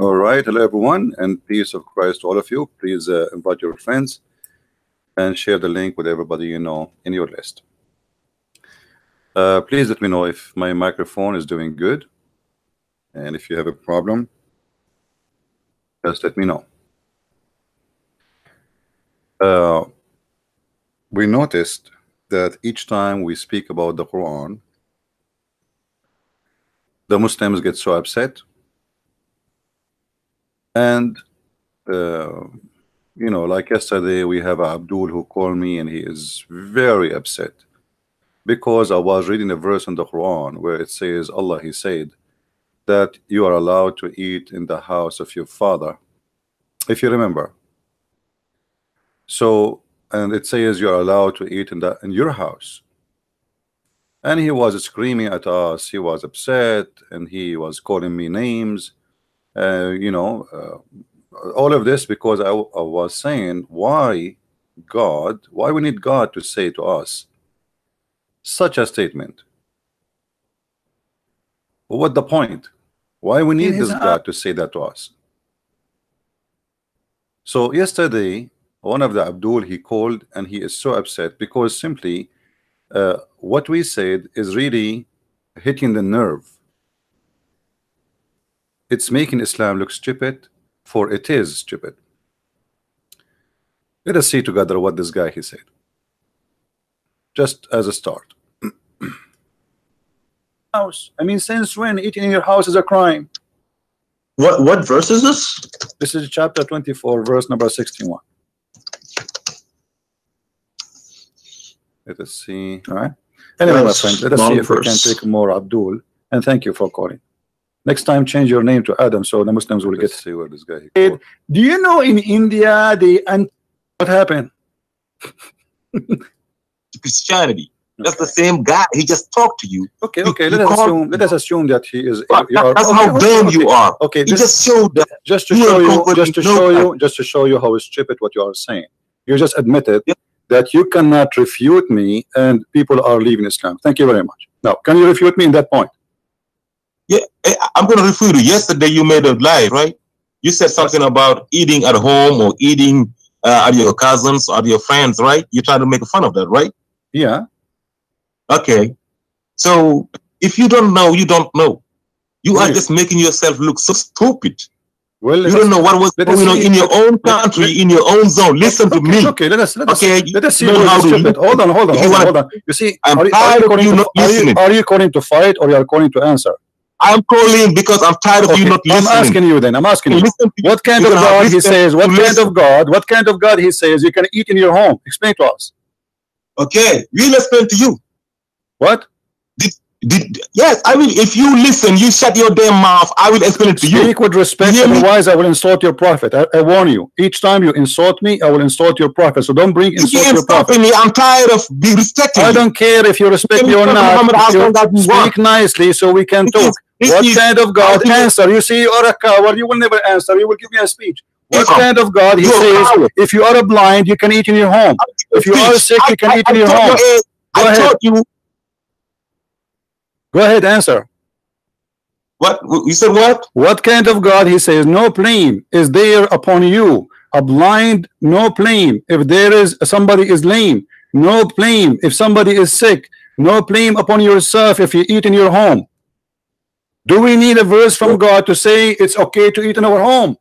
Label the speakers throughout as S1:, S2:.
S1: All right, hello everyone, and peace of Christ to all of you. Please invite your friends and share the link with everybody you know in your list. Please let me know if my microphone is doing good, and if you have a problem, just let me know. We noticed that each time we speak about the Quran, the Muslims get so upset, and you know, like yesterday we have Abdul who called me and he is very upset because I was reading a verse in the Quran where it says, Allah, he said that you are allowed to eat in the house of your father, if you remember. So, and it says you are allowed to eat in your house. And he was screaming at us, he was upset, and he was calling me names. You know, all of this because I was saying, why we need God to say to us such a statement? What the point? Why we need this God to say that to us? So yesterday, one of the Abdul, he called and he is so upset because simply what we said is really hitting the nerve. It's making Islam look stupid, for it is stupid. Let us see together what this guy he said, just as a start. House. I mean, since when eating in your house is a crime?
S2: What verse is this?
S1: This is chapter 24, verse number 61. Let us see. All right. Anyway, my friend, let us see if we can take more Abdul. And thank you for calling. Next time, change your name to Adam, so the Muslims will get to see where this guy. Do you know in India what happened?
S2: Christianity. That's the same guy. He just talked to you.
S1: Okay. Let us assume that he is.
S2: That's how dumb you are.
S1: Okay.
S2: He just showed that.
S1: Just to show you how stupid what you are saying. You just admitted that you cannot refute me, and people are leaving Islam. Thank you very much. Now, can you refute me in that point?
S2: Yeah, I'm going to refute you. Yesterday you made a lie, right? You said something about eating at home or eating at your cousins or your friends, right? You try to make fun of that, right?
S1: Yeah.
S2: Okay. So if you don't know, you don't know. You are just making yourself look so stupid.
S1: Well,
S2: you don't know what was going on in your own country, in your own zone. Listen to me.
S1: Okay, let us see.
S2: How
S1: stupid. Hold on. You see,
S2: I'm tired of you not listening.
S1: Are you calling to fight or you are calling to answer?
S2: I'm calling because I'm tired of you not listening.
S1: I'm asking you then. What kind of God he says? What kind of God he says you can eat in your home? Explain to us.
S2: Okay, we'll explain to you.
S1: What?
S2: Yes, I will. If you listen, you shut your damn mouth. I will explain it to you.
S1: Speak with respect, otherwise I will insult your prophet. I warn you. Each time you insult me, I will insult your prophet. So don't bring insult your prophet.
S2: Me. I'm tired of being respected.
S1: I don't care if you respect me or not. Speak nicely so we can talk. What kind of God? Answer. You see, you're a coward. You will never answer. You will give me a speech. What kind of God? He says, if you are blind, you can eat in your home. If you are sick, you can eat in your home. Go ahead. Go ahead, answer.
S2: What? You said what?
S1: What kind of God? He says, no blame is there upon you. A blind, no blame. If there is somebody is lame, no blame. If somebody is sick, no blame upon yourself if you eat in your home. Do we need a verse from God to say it's okay to eat in our home?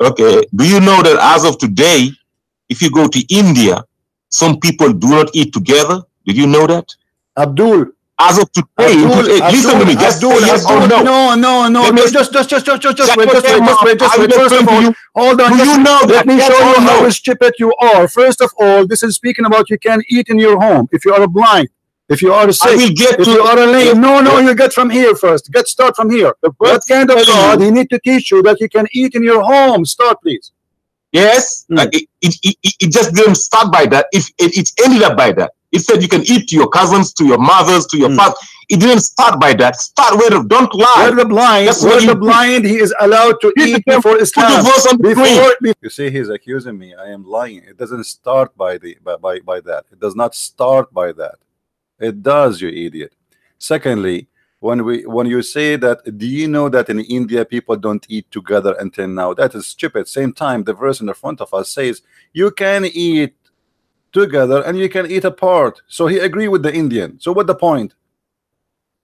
S2: Okay. Do you know that as of today, if you go to India, some people do not eat together? Did you know that?
S1: Abdul.
S2: As of today, listen to me. Just yes or no.
S1: No. Just wait. First of all, hold on. Let me show you how stupid you are. First of all, this is speaking about you can eat in your home. If you are blind, if you are sick, if you are lame. No, you get from here first. Start from here. What kind of God he need to teach you that you can eat in your home? Start, please.
S2: Yes, it just didn't start by that. It ended up by that. It said you can eat to your cousins, to your mothers, to your fathers. It didn't start by that. Start where don't lie.
S1: Where the blind, he is allowed to eat before Islam. You see, he's accusing me. I am lying. It doesn't start by that. It does not start by that. It does, you idiot. Secondly, when you say that, do you know that in India people don't eat together until now? That is stupid. Same time, the verse in the front of us says you can eat together and you can eat apart. So he agreed with the Indian. So what the point?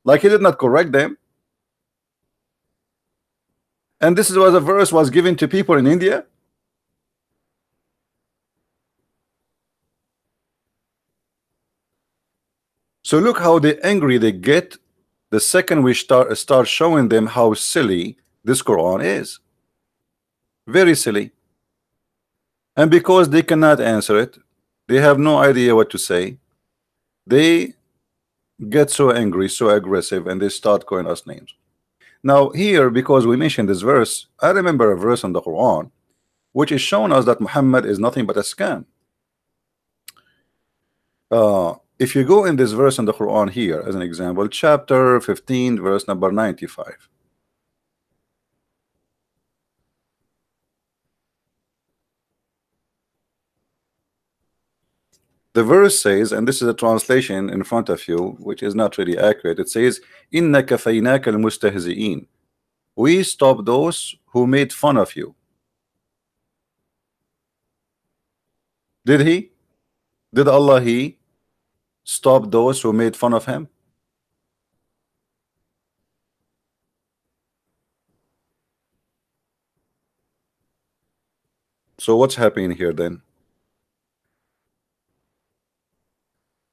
S1: Like he did not correct them. And this is what the verse was given to people in India. So look how they angry they get the second we start showing them how silly this Quran is. Very silly. And because they cannot answer it, they have no idea what to say, they get so angry, so aggressive, and they start calling us names. Now here, because we mentioned this verse, I remember a verse in the Quran which is showing us that Muhammad is nothing but a scam. If you go in this verse in the Quran here as an example, chapter 15 verse number 95, the verse says, and this is a translation in front of you which is not really accurate, it says inna kafaynaka al-mustahzi'in, we stop those who made fun of you. Did he? Did Allah he stop those who made fun of him? So what's happening here then?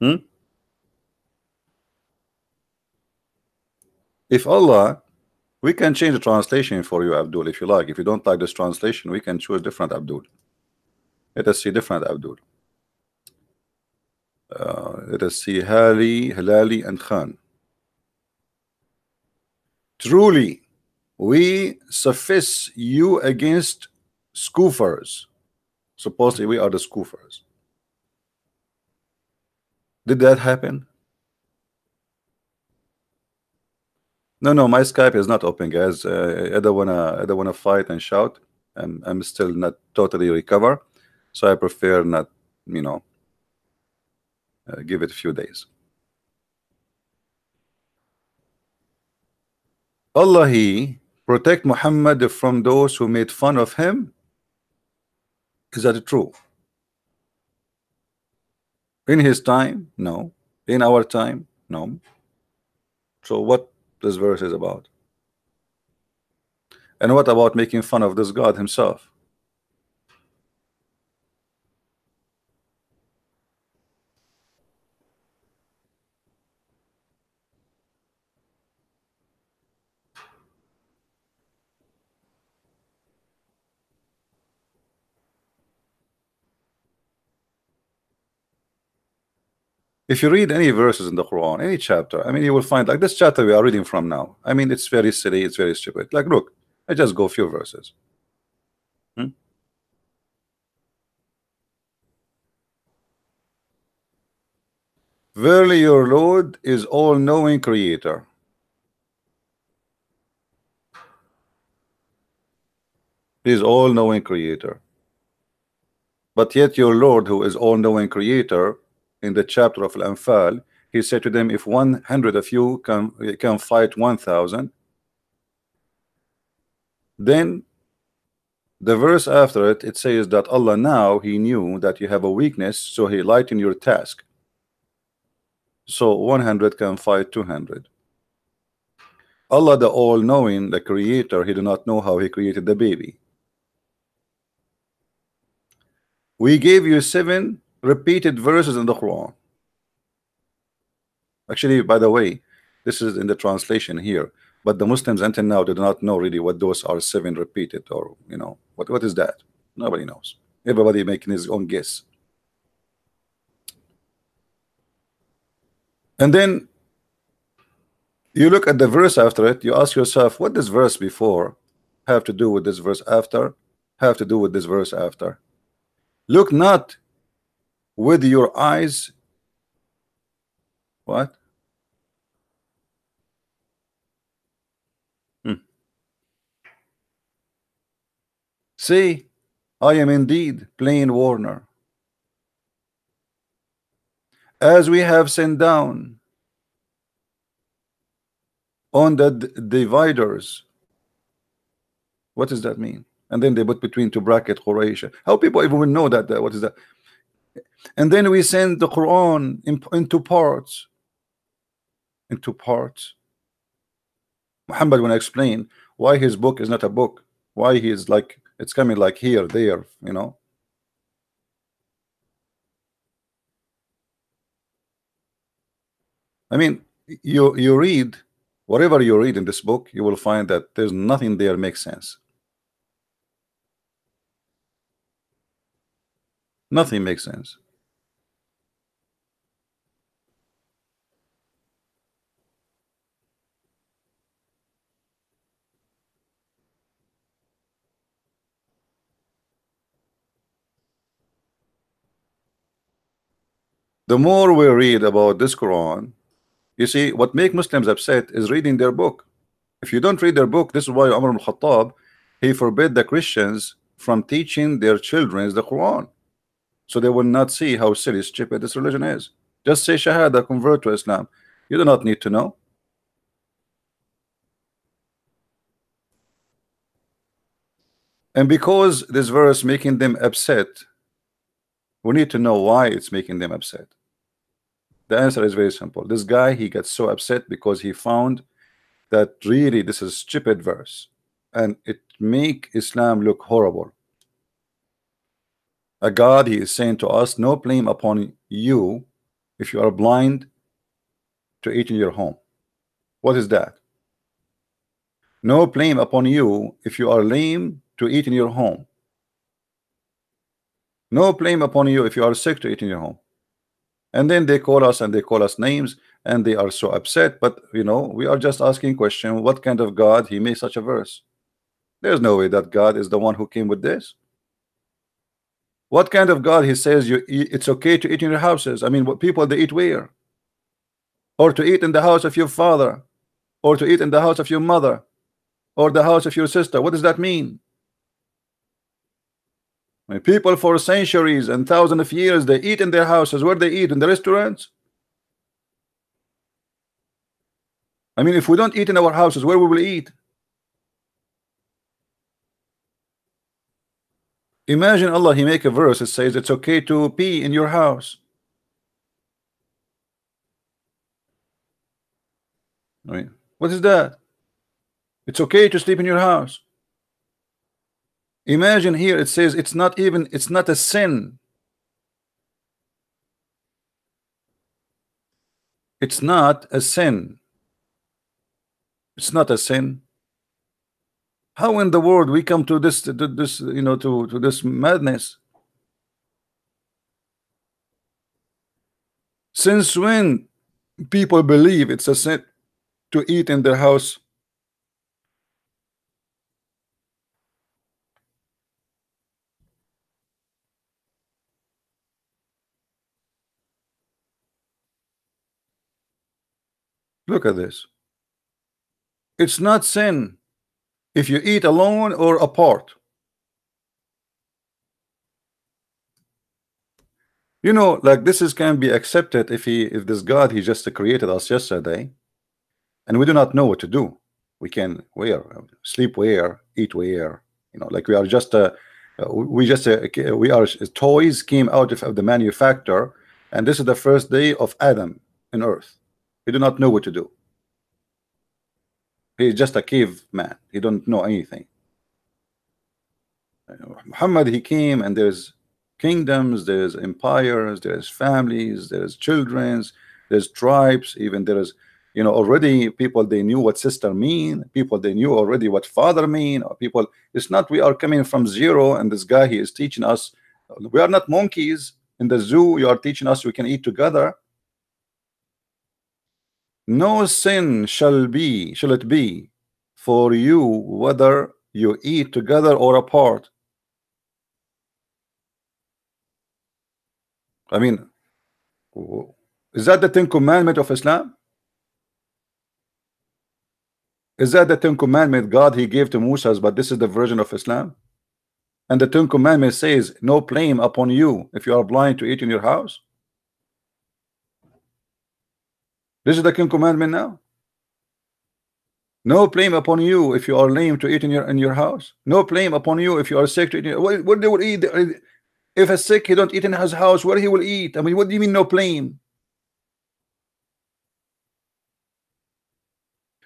S1: Hmm? If Allah, we can change the translation for you, Abdul, if you like. If you don't like this translation, we can choose different Abdul. Let us see different Abdul. Let us see Hilali, and Khan. Truly, we suffice you against scoffers. Supposedly, we are the scoffers. Did that happen? No, no, my Skype is not open, guys. I don't wanna fight and shout. I'm still not totally recover, so I prefer not, you know, give it a few days. Allah he protect Muhammad from those who made fun of him. Is that true? In his time, no. In our time, no. So what this verse is about? And what about making fun of this God himself? If you read any verses in the Quran, any chapter, I mean, you will find like this chapter we are reading from now. I mean, it's very silly, it's very stupid. Like, look, I just go a few verses. Hmm? Verily, your Lord is all-knowing creator. He is all-knowing creator. But yet your Lord, who is all-knowing creator, in the chapter of Al-Anfal, he said to them, if 100 of you can fight 1,000, then the verse after it, it says that Allah now, he knew that you have a weakness, so he lightened your task. So 100 can fight 200. Allah, the all-knowing, the creator, he did not know how he created the baby. We gave you 7 repeated verses in the Quran. Actually, by the way, this is in the translation here, but the Muslims until now do not know really what those are 7 repeated, or you know what is that. Nobody knows. Everybody making his own guess. And then you look at the verse after it, you ask yourself, what does verse before have to do with this verse after, have to do with this verse after? Look not with your eyes. What? Hmm. See, I am indeed plain Warner, as we have sent down on the dividers. What does that mean? And then they put between two bracket Croatia. How people even will know that? What is that? And then we send the Quran into parts. Into parts. Muhammad, when I explain why his book is not a book, why he is like it's coming like here, there, you know. I mean, you read whatever you read in this book, you will find that there's nothing there makes sense. Nothing makes sense. The more we read about this Quran, you see, what make Muslims upset is reading their book. If you don't read their book, this is why Umar ibn Khattab, he forbid the Christians from teaching their children the Quran, so they will not see how silly, stupid this religion is. Just say Shahada, convert to Islam. You do not need to know. And because this verse making them upset, we need to know why it's making them upset. The answer is very simple. This guy, he gets so upset because he found that really this is stupid verse and it make Islam look horrible. A God, he is saying to us, no blame upon you if you are blind to eat in your home. What is that? No blame upon you if you are lame to eat in your home. No blame upon you if you are sick to eat in your home. And then they call us and they call us names and they are so upset. But you know, we are just asking question, what kind of God he made such a verse? There's no way that God is the one who came with this. What kind of God he says it's okay to eat in your houses? I mean, what people they eat where? Or to eat in the house of your father, or to eat in the house of your mother, or the house of your sister. What does that mean? I mean, people for centuries and thousands of years they eat in their houses. Where they eat? In the restaurants? I mean, if we don't eat in our houses, where we will eat? Imagine Allah, he make a verse that says it's okay to pee in your house. I mean, what is that? It's okay to sleep in your house. Imagine here it says it's not a sin. It's not a sin. It's not a sin. How in the world we come to this you know to this madness? Since when people believe it's a sin to eat in their house? Look at this. It's not sin if you eat alone or apart. You know, like this is can be accepted if this God he just created us yesterday, and we do not know what to do. We can where sleep where, eat where, you know, like we are just we are toys came out of the manufacturer, and this is the first day of Adam in earth. He do not know what to do. He is just a caveman. He don't know anything. Muhammad, he came and there's kingdoms, there's empires, there's families, there's children's, there's tribes, even there's, you know, already people they knew what sister mean, people they knew already what father mean, or people, it's not we are coming from zero and this guy he is teaching us. We are not monkeys in the zoo. You are teaching us we can eat together. No sin shall it be for you whether you eat together or apart. I mean, is that the Ten Commandment of Islam? Is that the Ten Commandment God he gave to Moses, but this is the version of Islam? And the Ten Commandment says, no blame upon you if you are blind to eat in your house. This is the Ten Commandment now. No blame upon you if you are lame to eat in your house. No blame upon you if you are sick to eat. What they will eat? If a sick he don't eat in his house, where he will eat? I mean, what do you mean no blame?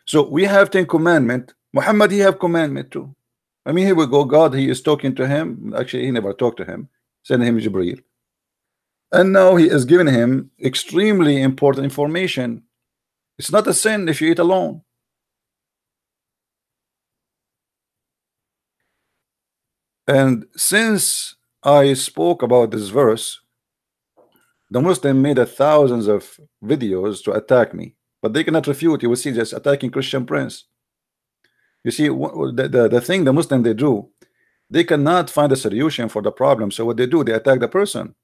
S1: So we have 10 commandment. Muhammad he have commandment too. I mean, here we go. God he is talking to him. Actually, he never talked to him. Send him Jibreel, and now he is giving him extremely important information. It's not a sin if you eat alone. And since I spoke about this verse, the Muslim made a thousands of videos to attack me, but they cannot refute. You will see just attacking Christian Prince. You see, the thing the Muslim they do, they cannot find a solution for the problem. So what they do, they attack the person.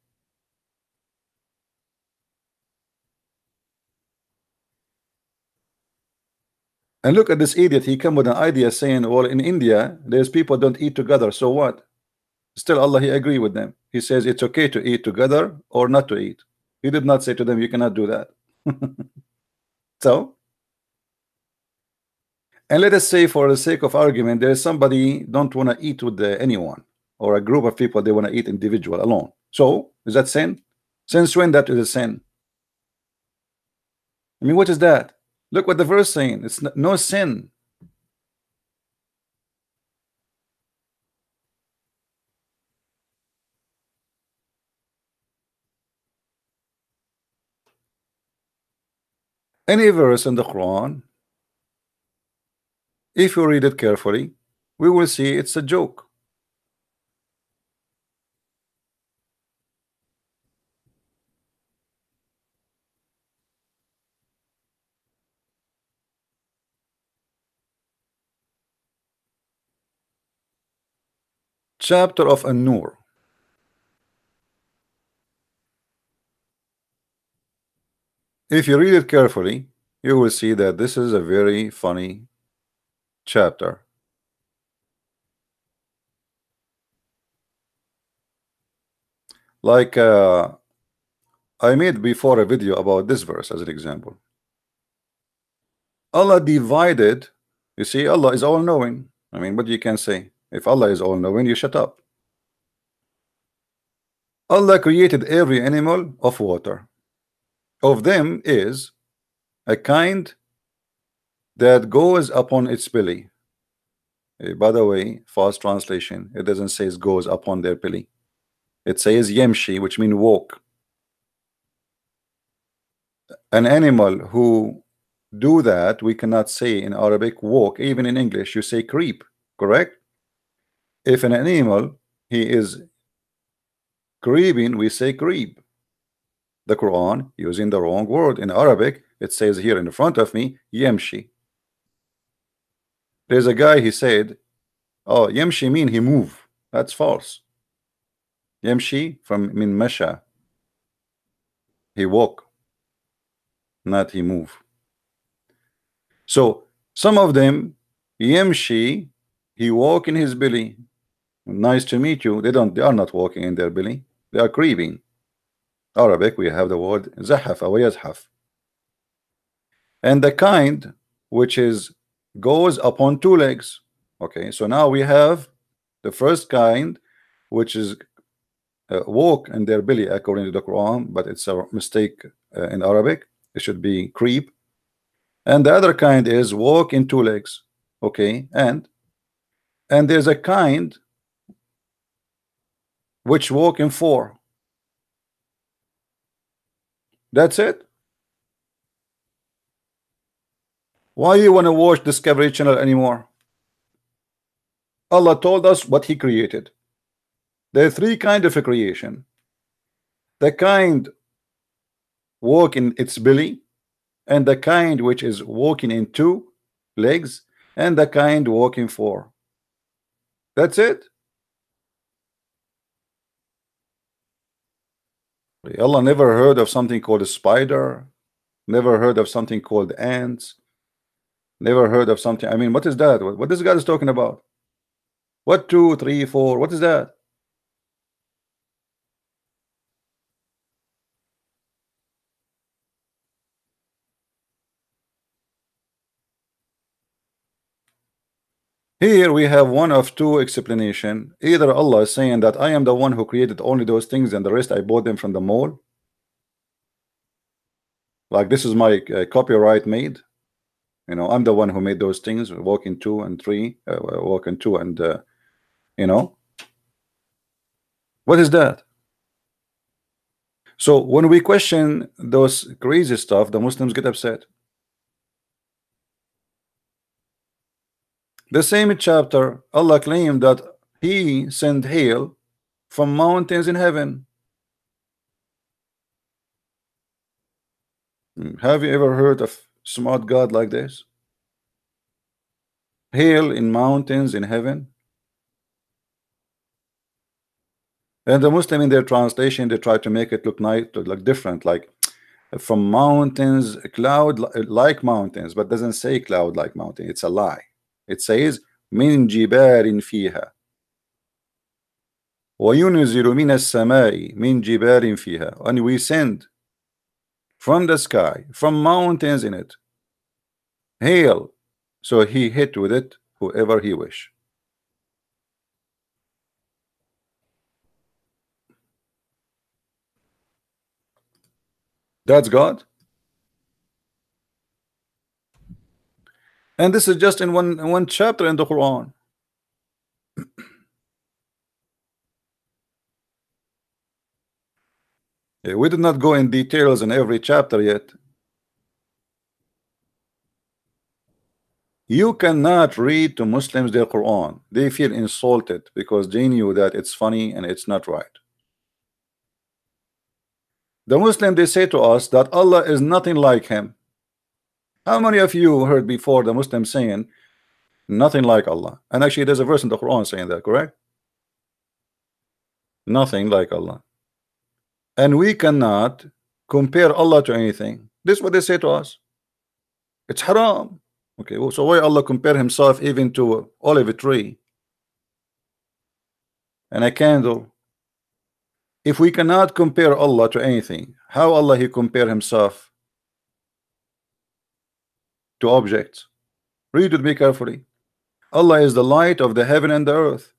S1: And look at this idiot. He come with an idea saying, well, in India, there's people don't eat together. So what? Still, Allah, he agree with them. He says it's okay to eat together or not to eat. He did not say to them, you cannot do that. So, and let us say for the sake of argument, there is somebody don't want to eat with anyone, or a group of people, they want to eat individual alone. So, is that sin? Since when that is a sin? I mean, what is that? Look what the verse saying. It's no sin. Any verse in the Quran, if you read it carefully, we will see it's a joke. Chapter of An-Nur. If you read it carefully, you will see that this is a very funny chapter. Like I made before a video about this verse as an example. Allah divided, you see, Allah is all-knowing. I mean, what you can say? If Allah is all-knowing, you shut up. Allah created every animal of water. Of them is a kind that goes upon its belly. By the way, fast translation, it doesn't say it goes upon their belly. It says yemshi, which means walk. An animal who do that, we cannot say in Arabic walk. Even in English, you say creep, correct? If an animal, he is creeping, we say creep. The Quran using the wrong word. In Arabic, it says here in front of me, yemshi. There's a guy, he said, oh, yemshi mean he move. That's false. Yemshi from min masha. He walk, not he move. So some of them, yemshi, he walk in his belly. Nice to meet you. They are not walking in their belly. They are creeping. Arabic, we have the word zahaf or yazhaf. And the kind which is goes upon two legs. Okay, so now we have the first kind, which is walk in their belly according to the Quran, but it's a mistake in Arabic. It should be creep. And the other kind is walk in two legs. Okay, and there's a kind which walk in four. That's it. Why you want to watch Discovery Channel anymore? Allah told us what he created. There are three kinds of a creation. The kind walk in its belly, and the kind which is walking in two legs, and the kind walking four. That's it. Allah never heard of something called a spider, never heard of something called ants, never heard of something. I mean, what is that? What this guy is talking about? What 2, 3, 4? What is that? Here we have one of two explanation. Either Allah is saying that I am the one who created only those things and the rest I bought them from the mall. Like this is my copyright made. You know, I'm the one who made those things. Walking 2 and 3, walking 2 and you know, what is that? So when we question those crazy stuff, the Muslims get upset. The same chapter, Allah claimed that He sent hail from mountains in heaven. Have you ever heard of smart God like this? Hail in mountains in heaven. And the Muslim in their translation, they try to make it look nice, to look different, like from mountains, cloud like mountains, but doesn't say cloud like mountain. It's a lie. It says min jibarin fiha wa yunzilu min as-samai min jibarin fiha, and we send from the sky, from mountains in it, hail, so he hit with it whoever he wish. That's God. And this is just in one chapter in the Quran. We did not go in details in every chapter yet. You cannot read to Muslims their Quran. They feel insulted because they knew that it's funny and it's not right. The Muslim, they say to us that Allah is nothing like him. How many of you heard before the Muslim saying nothing like Allah? And actually there's a verse in the Quran saying that, correct? Nothing like Allah. And we cannot compare Allah to anything. This is what they say to us. It's haram. Okay, well, so why Allah compare himself even to an olive tree and a candle? If we cannot compare Allah to anything, how Allah he compare himself to objects? Read with me carefully. Allah is the light of the heaven and the earth.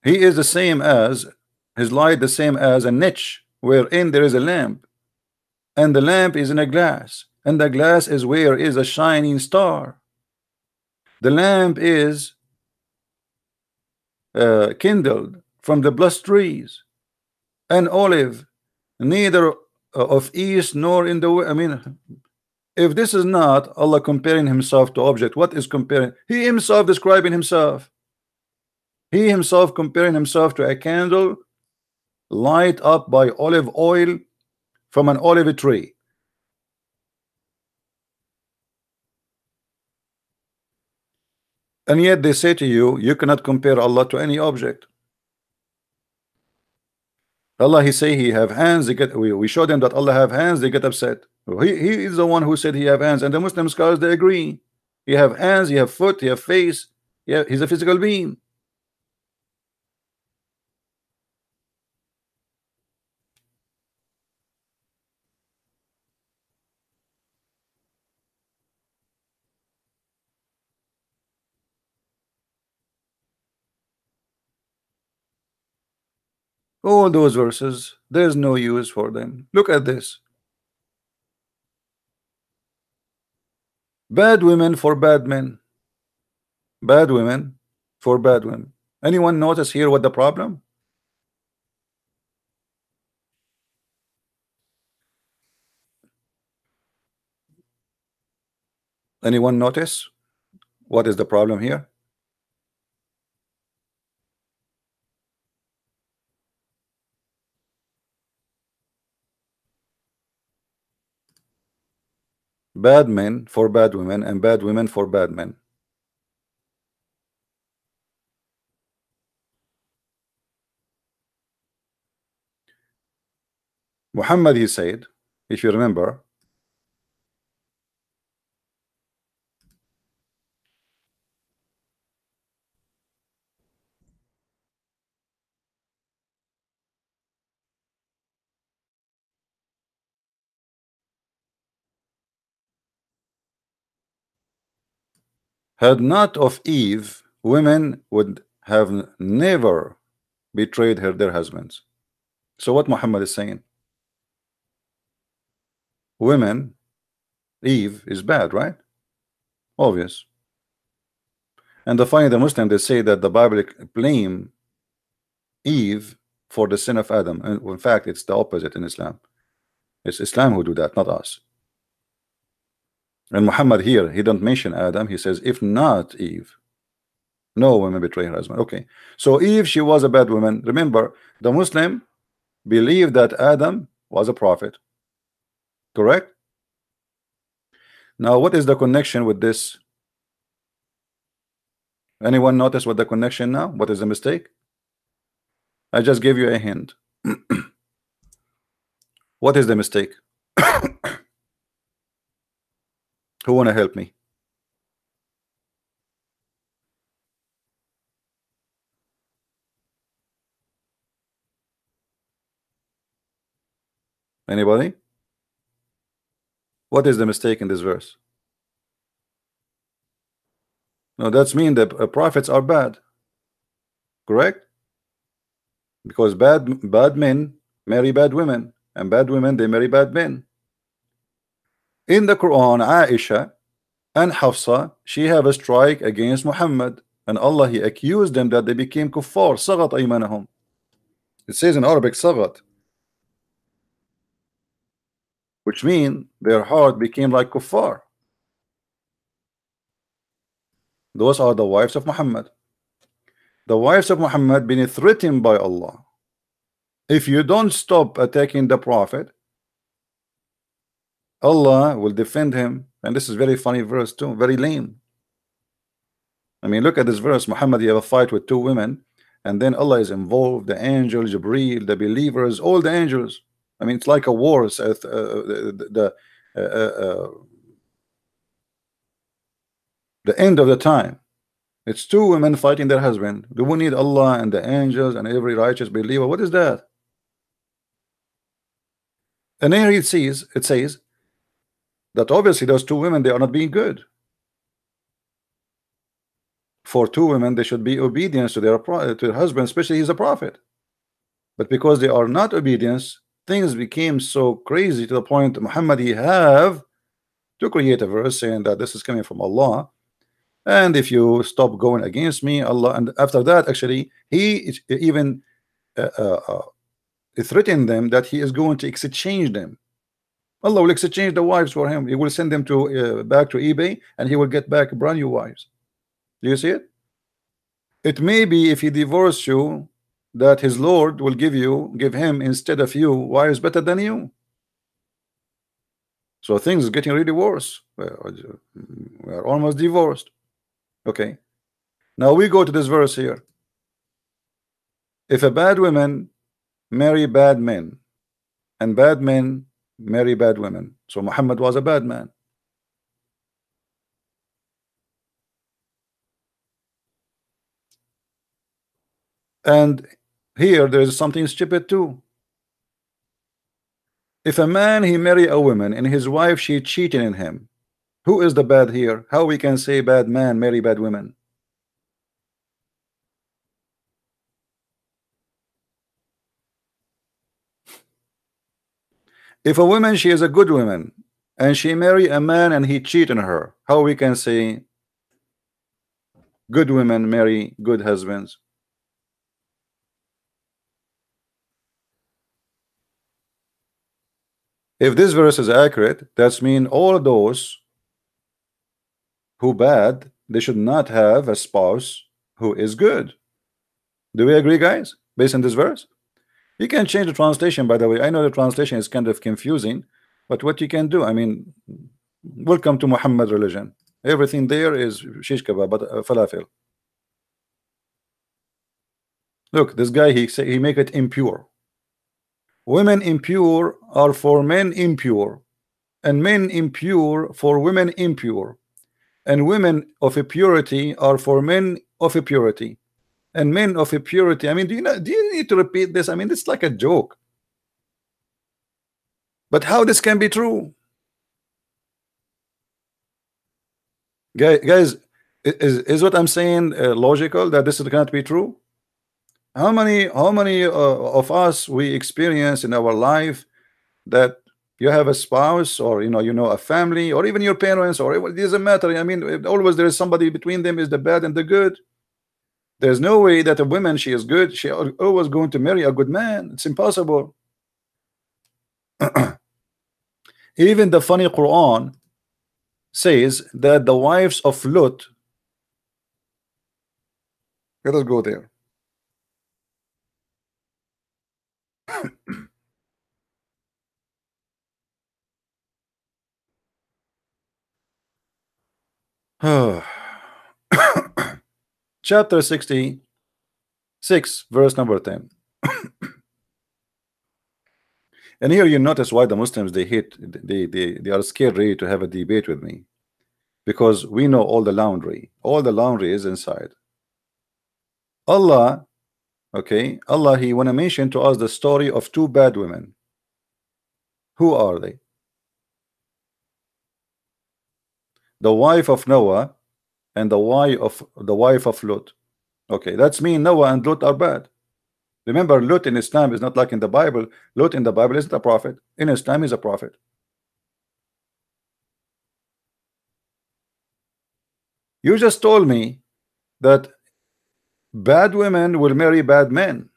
S1: He is the same as his light, the same as a niche wherein there is a lamp, and the lamp is in a glass, and the glass is where is a shining star. The lamp is kindled from the blessed trees, and olive neither of east nor in the I mean, if this is not Allah comparing himself to object, what is comparing? He himself describing himself. He himself comparing himself to a candle light up by olive oil from an olive tree. And yet they say to you, you cannot compare Allah to any object. Allah, he say he have hands, they get, we show them that Allah have hands, they get upset. He is the one who said he have hands, and the Muslim scholars, they agree. He have hands, he have foot, he have face, yeah, he's a physical being. All those verses, there's no use for them. Look at this. Bad women for bad men. Bad women for bad women. Anyone notice here what the problem? Anyone notice what is the problem here? Bad men for bad women and bad women for bad men. Muhammad, he said, if you remember, Had not of Eve, women would have never betrayed their husbands. So what Muhammad is saying, women, Eve is bad, right? Obvious. And finally, the Muslim, they say that the Bible blame Eve for the sin of Adam, and in fact it's the opposite in Islam. It's Islam who do that, not us. And Muhammad here, he don't mention Adam, he says if not Eve, no woman betray her husband. Okay, so Eve, she was a bad woman. Remember, the Muslim believed that Adam was a prophet, correct? Now what is the connection with this? Anyone notice what the connection now? What is the mistake? I just gave you a hint. What is the mistake? Who wanna help me? Anybody? What is the mistake in this verse? No, that's mean that prophets are bad, correct? Because bad men marry bad women, and bad women, they marry bad men. In the Quran, Aisha and Hafsa, she have a strike against Muhammad, and Allah, he accused them that they became kuffar. Sagat aymanahum. It says in Arabic sagat, which means their heart became like kuffar. Those are the wives of Muhammad. The wives of Muhammad been threatened by Allah. If you don't stop attacking the prophet, Allah will defend him. And this is very funny verse too, very lame. I mean, look at this verse. Muhammad, you have a fight with two women, and then Allah is involved, the angel Jibreel, the believers, all the angels. I mean, it's like a war. The end of the time. It's two women fighting their husband. Do we need Allah and the angels and every righteous believer? What is that? And here it says that obviously those two women, they are not being good. For two women, they should be obedience to their husband, especially he's a prophet. But because they are not obedience, things became so crazy to the point Muhammad, he have to create a verse saying that this is coming from Allah, and if you stop going against me, Allah. And after that, actually, he even threatened them that he is going to exchange them. Allah will exchange the wives for him. He will send them to back to eBay, and he will get back brand new wives. Do you see it? It may be if he divorces you, that his Lord will give him instead of you wives better than you. So things are getting really worse. We are almost divorced. Okay. Now we go to this verse here. If a bad woman marry bad men, and bad men marry bad women, so Muhammad was a bad man. And here there is something stupid too. If a man he marry a woman and his wife she cheating in him, who is the bad here? How we can say bad man marry bad women? If a woman she is a good woman and she marry a man and he cheat on her, how we can say good women marry good husbands? If this verse is accurate, that's mean all those who bad, they should not have a spouse who is good. Do we agree, guys? Based on this verse, you can change the translation. By the way, I know the translation is kind of confusing, but what you can do, I mean, welcome to Muhammad religion. Everything there is shish kebab, but falafel. Look, this guy, he make it impure. Women impure are for men impure, and men impure for women impure, and women of a purity are for men of a purity, and men of a purity. I mean, do you need to repeat this? I mean, it's like a joke. But how this can be true? Guys, Is what I'm saying logical that this cannot be true? How many of us we experience in our life that you have a spouse, or a family, or even your parents, or it doesn't matter. I mean, always there is somebody between them, is the bad and the good. There's no way that a woman, she is good, she always going to marry a good man. It's impossible. Even the funny Quran says that the wives of Lut, let us go there. Chapter 66, verse number 10. And here you notice why the Muslims, they are scared really to have a debate with me, because we know all the laundry is inside. Allah, okay, Allah, he want to mention to us the story of two bad women. Who are they? The wife of Noah and the wife of Lot. Okay, that's mean Noah and Lot are bad. Remember, Lot in Islam is not like in the Bible. Lot in the Bible isn't a prophet. In Islam, is a prophet. You just told me that bad women will marry bad men,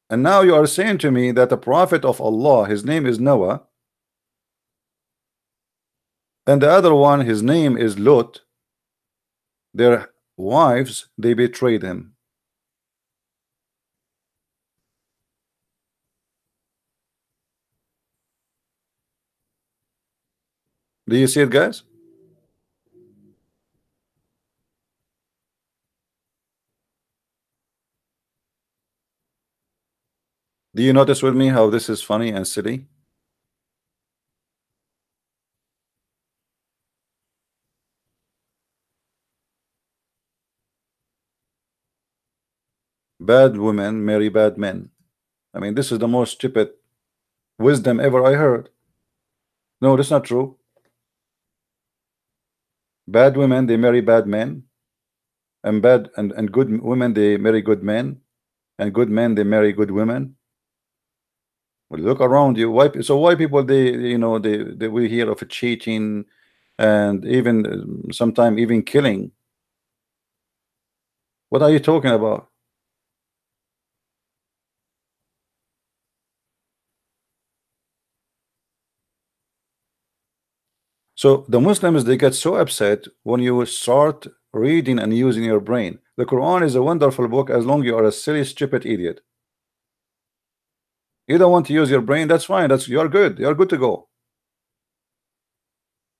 S1: and now you are saying to me that the prophet of Allah, his name is Noah, and the other one, his name is Lot. Their wives, they betrayed him. Do you see it, guys? Do you notice with me how this is funny and silly? Bad women marry bad men. I mean, this is the most stupid wisdom ever I heard. No, that's not true. Bad women, they marry bad men, and good women, they marry good men, and good men, they marry good women. Well, look around you. Why people, they we hear of cheating, and even sometimes even killing. What are you talking about? So the Muslims, they get so upset when you start reading and using your brain. The Quran is a wonderful book as long you are a silly, stupid idiot. You don't want to use your brain, that's fine. You're good. You're good to go.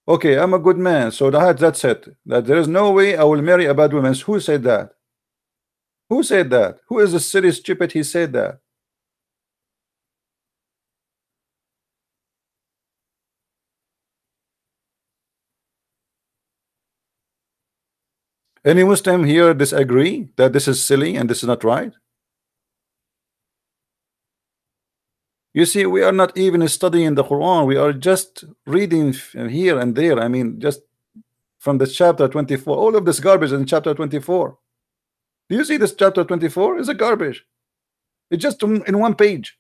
S1: Okay, I'm a good man, so that's it. That there is no way I will marry a bad woman. Who said that? Who said that? Who is the silly, stupid? He said that. Any Muslim here disagree that this is silly and this is not right? You see, we are not even studying the Quran. We are just reading here and there. I mean, just from the chapter 24. All of this garbage in chapter 24. Do you see this chapter 24? Is a garbage. It's just in one page.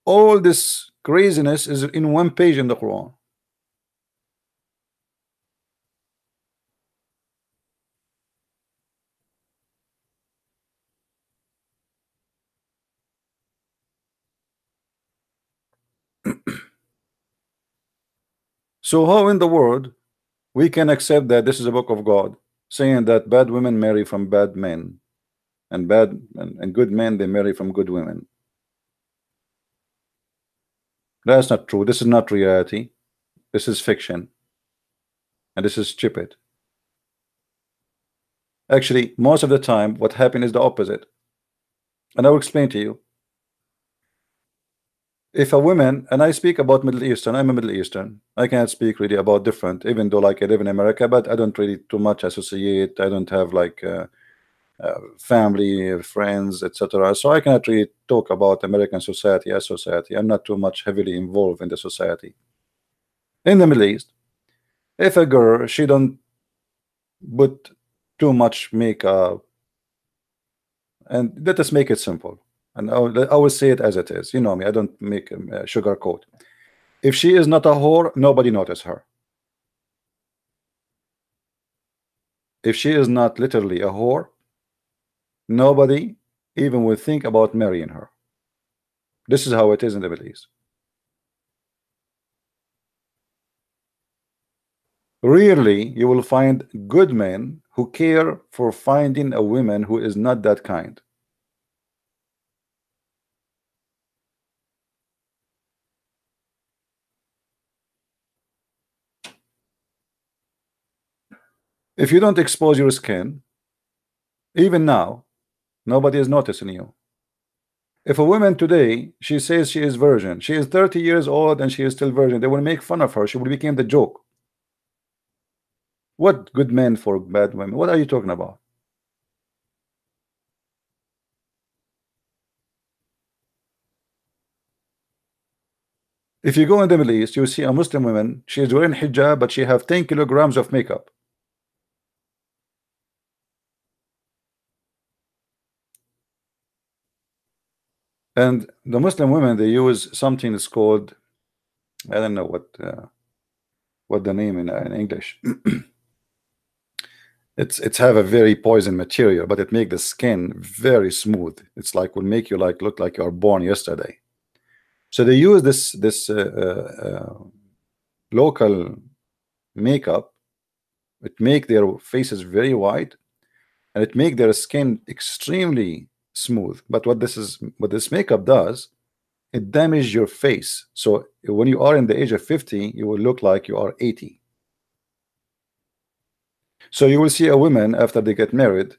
S1: All this craziness is in one page in the Quran. So how in the world we can accept that this is a book of God saying that bad women marry from bad men, and good men, they marry from good women? That's not true. This is not reality. This is fiction, and this is stupid. Actually, most of the time what happened is the opposite, and I will explain to you. If a woman, and I speak about Middle Eastern, I'm a Middle Eastern, I can't speak really about different, even though like I live in America, but I don't really too much associate. I don't have like family, friends, etc. So I cannot really talk about American society as society. I'm not too much heavily involved in the society. In the Middle East, if a girl, she don't put too much makeup, and let us make it simple. And I will say it as it is. You know me, I don't make sugarcoat. If she is not a whore, nobody notice her. If she is not literally a whore, nobody even will think about marrying her. This is how it is in the Middle East. Rarely you will find good men who care for finding a woman who is not that kind. If you don't expose your skin, even now, nobody is noticing you. If a woman today, she says she is virgin, she is 30 years old and she is still virgin, they will make fun of her. She will become the joke. What good men for bad women? What are you talking about? If you go in the Middle East, you see a Muslim woman, she is wearing hijab, but she have 10 kilograms of makeup. And the Muslim women, they use something that's called, I don't know what the name in English. It's have a very poison material, but it make the skin very smooth. It's like will make you like look like you are born yesterday. So they use this local makeup. It make their faces very white, and it make their skin extremely smooth. But what this makeup does, it damages your face. So when you are in the age of 50, you will look like you are 80. So you will see a woman after they get married,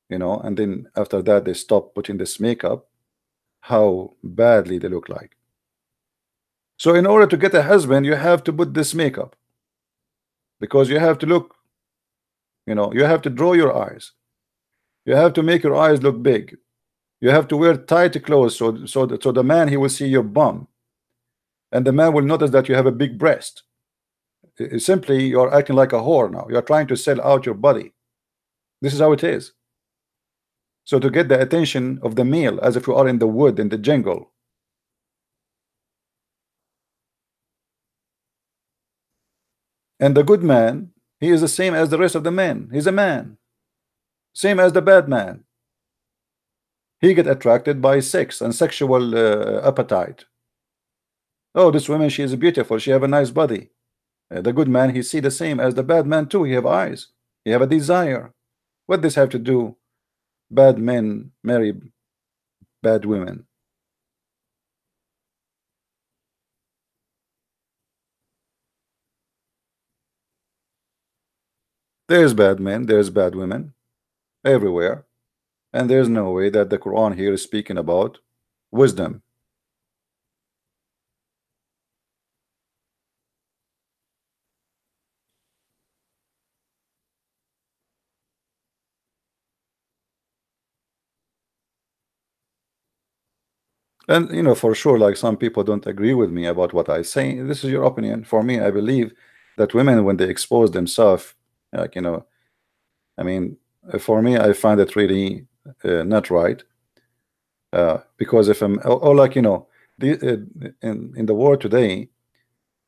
S1: you know, and then after that they stop putting this makeup, how badly they look like. So in order to get a husband, you have to put this makeup, because you have to look, you know, you have to draw your eyes, you have to make your eyes look big, you have to wear tight clothes so the man, he will see your bum, and the man will notice that you have a big breast. Simply, you're acting like a whore now. You're trying to sell out your body. This is how it is. So to get the attention of the male, as if you are in the wood, in the jungle. And the good man, he is the same as the rest of the men. He's a man, same as the bad man. He get attracted by sex and sexual appetite. Oh, this woman, she is beautiful, she have a nice body. The good man, he see the same as the bad man too. He have eyes, he have a desire. What does have to do? Bad men marry bad women. There's bad men, there's bad women everywhere, and there's no way that the Quran here is speaking about wisdom. And you know, for sure, like some people don't agree with me about what I say. This is your opinion. For me, I believe that women, when they expose themselves, like, you know, I mean, for me, I find it really not right. Because if I'm, or like, you know, in the world today,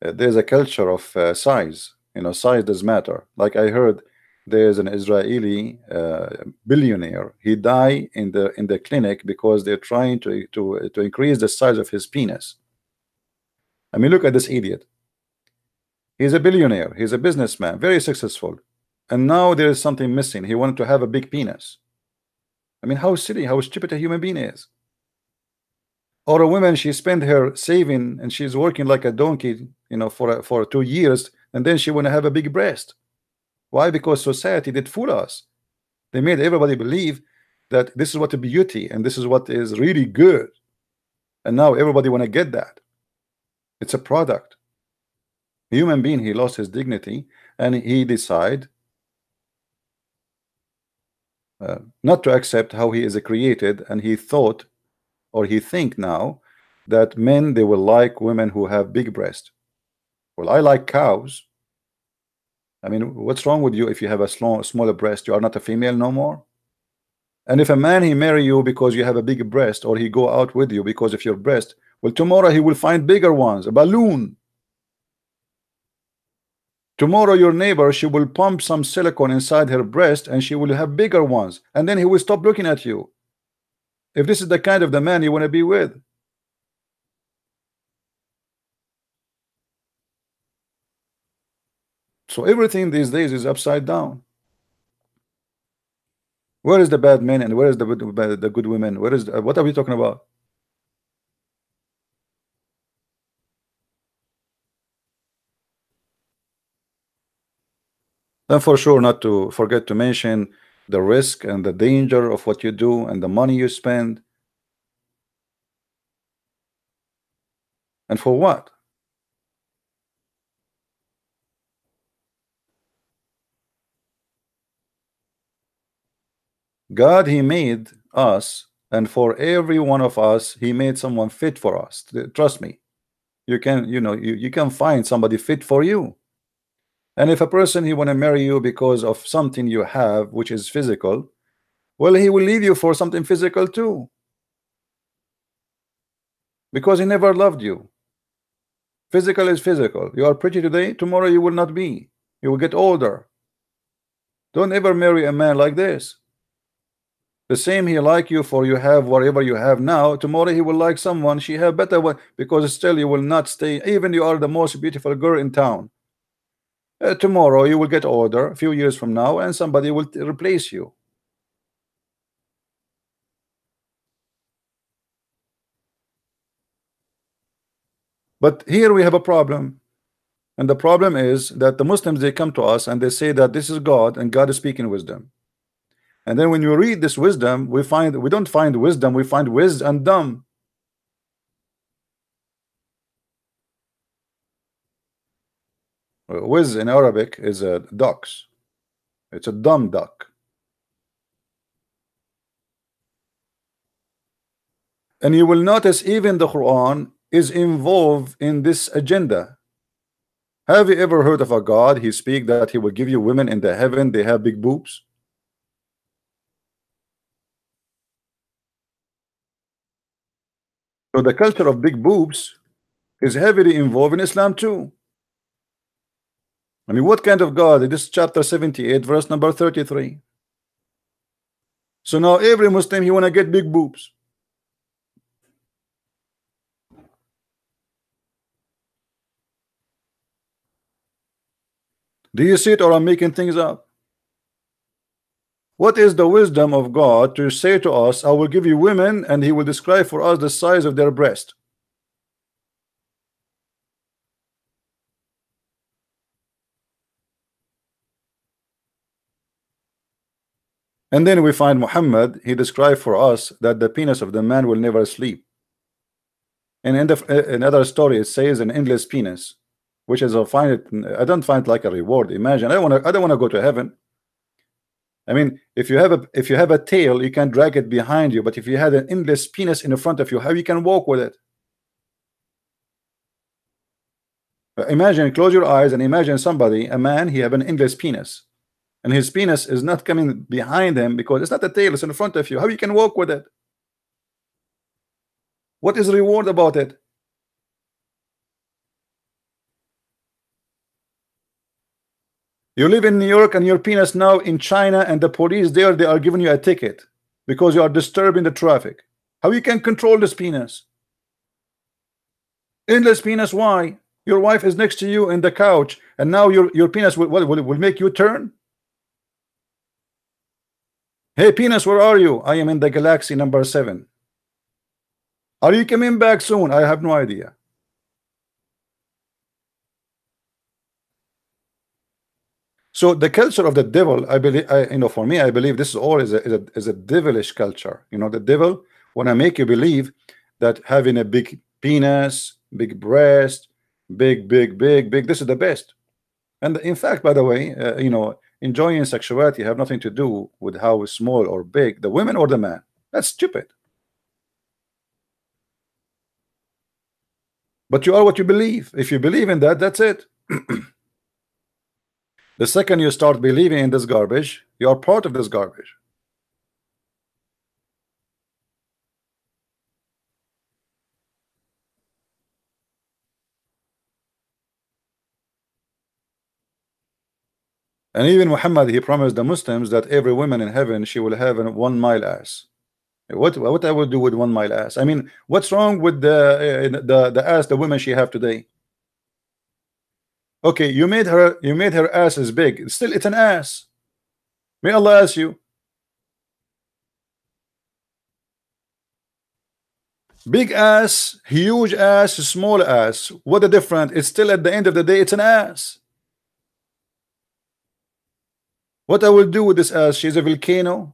S1: there's a culture of size. You know, size does matter. Like I heard, there's an Israeli billionaire. He died in the clinic because they're trying to increase the size of his penis. I mean, look at this idiot. He's a billionaire. He's a businessman, very successful, and now there is something missing. He wanted to have a big penis. I mean, how silly, how stupid a human being is. Or a woman, she spent her saving and she's working like a donkey, you know, for 2 years, and then she want to have a big breast. Why? Because society did fool us. They made everybody believe that this is what a beauty and this is what is really good, and now everybody want to get that. It's a product. A human being, he lost his dignity, and he decide not to accept how he is created, and he thought, or he think now, that men, they will like women who have big breast. Well, I like cows. I mean, what's wrong with you if you have a smaller breast? You are not a female no more. And if a man he marry you because you have a big breast, or he go out with you because of your breast, well, tomorrow he will find bigger ones, a balloon. Tomorrow your neighbor, she will pump some silicone inside her breast and she will have bigger ones, and then he will stop looking at you. If this is the kind of the man you want to be with. So everything these days is upside down. Where is the bad men and where is the good women? Where is what are we talking about? Then for sure not to forget to mention the risk and the danger of what you do and the money you spend. And for what? God, he made us, and for every one of us he made someone fit for us. Trust me, you can, you can find somebody fit for you. And if a person he want to marry you because of something you have which is physical, well, he will leave you for something physical too, because he never loved you. Physical is physical. You are pretty today, tomorrow you will not be. You will get older. Don't ever marry a man like this. The same he like you for you have whatever you have now, tomorrow he will like someone she have better one, because still you will not stay, even you are the most beautiful girl in town. Tomorrow you will get older, a few years from now, and somebody will replace you. But here we have a problem. And the problem is that the Muslims, they come to us and they say that this is God and God is speaking wisdom. And then when you read this wisdom, we don't find wisdom, we find wiz and dumb. Wiz in Arabic is a ducks. It's a dumb duck. And you will notice even the Quran is involved in this agenda. Have you ever heard of a God he speak that he will give you women in the heaven, they have big boobs? So the culture of big boobs is heavily involved in Islam too. I mean, what kind of God? This is chapter 78, verse number 33. So now every Muslim, he want to get big boobs. Do you see it, or I'm making things up? What is the wisdom of God to say to us, I will give you women and he will describe for us the size of their breast? And then we find Muhammad, he described for us that the penis of the man will never sleep. And in another story it says an endless penis, which is I don't find it like a reward. Imagine, I don't want to go to heaven. I mean, if you have a tail, you can drag it behind you, but if you had an endless penis in the front of you, how you can walk with it? Imagine, close your eyes and imagine somebody, a man, he have an endless penis, and his penis is not coming behind him because it's not a tail, it's in front of you. How you can walk with it? What is the reward about it? You live in New York and your penis now in China, and the police there, they are giving you a ticket because you are disturbing the traffic. How you can control this penis? Endless penis, why? Your wife is next to you in the couch, and now your penis will make you turn. Hey penis, where are you? I am in the galaxy number 7. Are you coming back soon? I have no idea. So the culture of the devil, I believe, for me, I believe this is all is a devilish culture. The devil want to make you believe that having a big penis, big breast, big, this is the best. And in fact, by the way, enjoying sexuality have nothing to do with how small or big the women or the man. That's stupid. But you are what you believe. If you believe in that, that's it. The second you start believing in this garbage, you are part of this garbage. And even Muhammad, he promised the Muslims that every woman in heaven, she will have a 1 mile ass. What I would do with 1 mile ass? I mean, what's wrong with the ass the women she have today? Okay, you made her ass as big. Still, it's an ass. May Allah ask you. Big ass, huge ass, small ass. What the difference? It's still at the end of the day, it's an ass. What I will do with this ass? She's a volcano.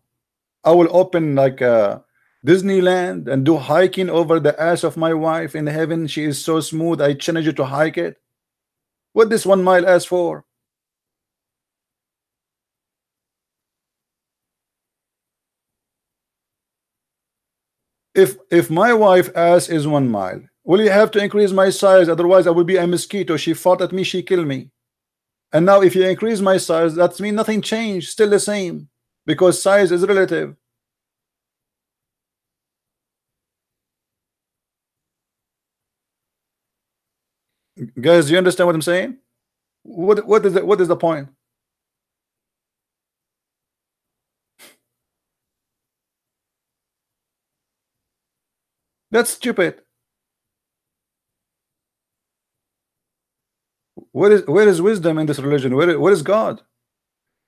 S1: I will open like a Disneyland and do hiking over the ass of my wife in heaven. She is so smooth. I challenge you to hike it. What this 1 mile ass for? If my wife ass is 1 mile, will you have to increase my size? Otherwise, I will be a mosquito. She fought at me, she killed me. And now, if you increase my size, that means nothing changed, still the same, because size is relative. Guys, do you understand what I'm saying? What is the point? That's stupid. Where is wisdom in this religion? Where is God?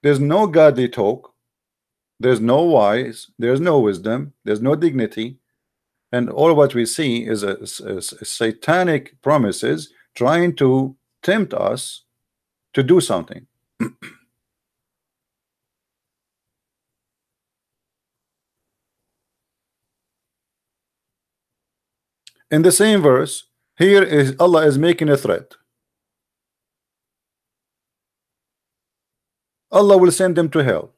S1: There's no godly talk. There's no wise. There's no wisdom. There's no dignity. And all what we see is a satanic promises trying to tempt us to do something. In the same verse, here is Allah is making a threat. Allah will send them to hell.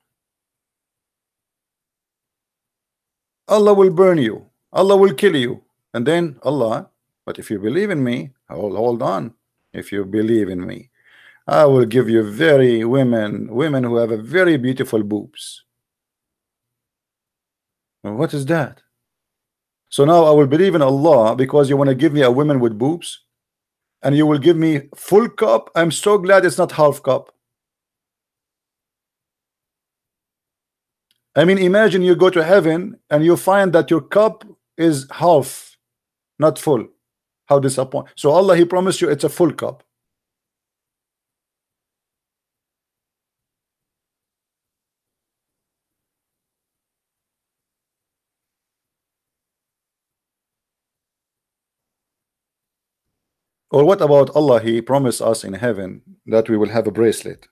S1: Allah will burn you. Allah will kill you. And then Allah, but if you believe in me, hold on. If you believe in me, I will give you very women who have a very beautiful boobs. What is that? So now I will believe in Allah because you want to give me a woman with boobs, and you will give me full cup. I'm so glad it's not half cup. I mean, imagine you go to heaven and you find that your cup is half, not full. How disappointing. So Allah, he promised you it's a full cup. Or what about Allah? He promised us in heaven that we will have a bracelet.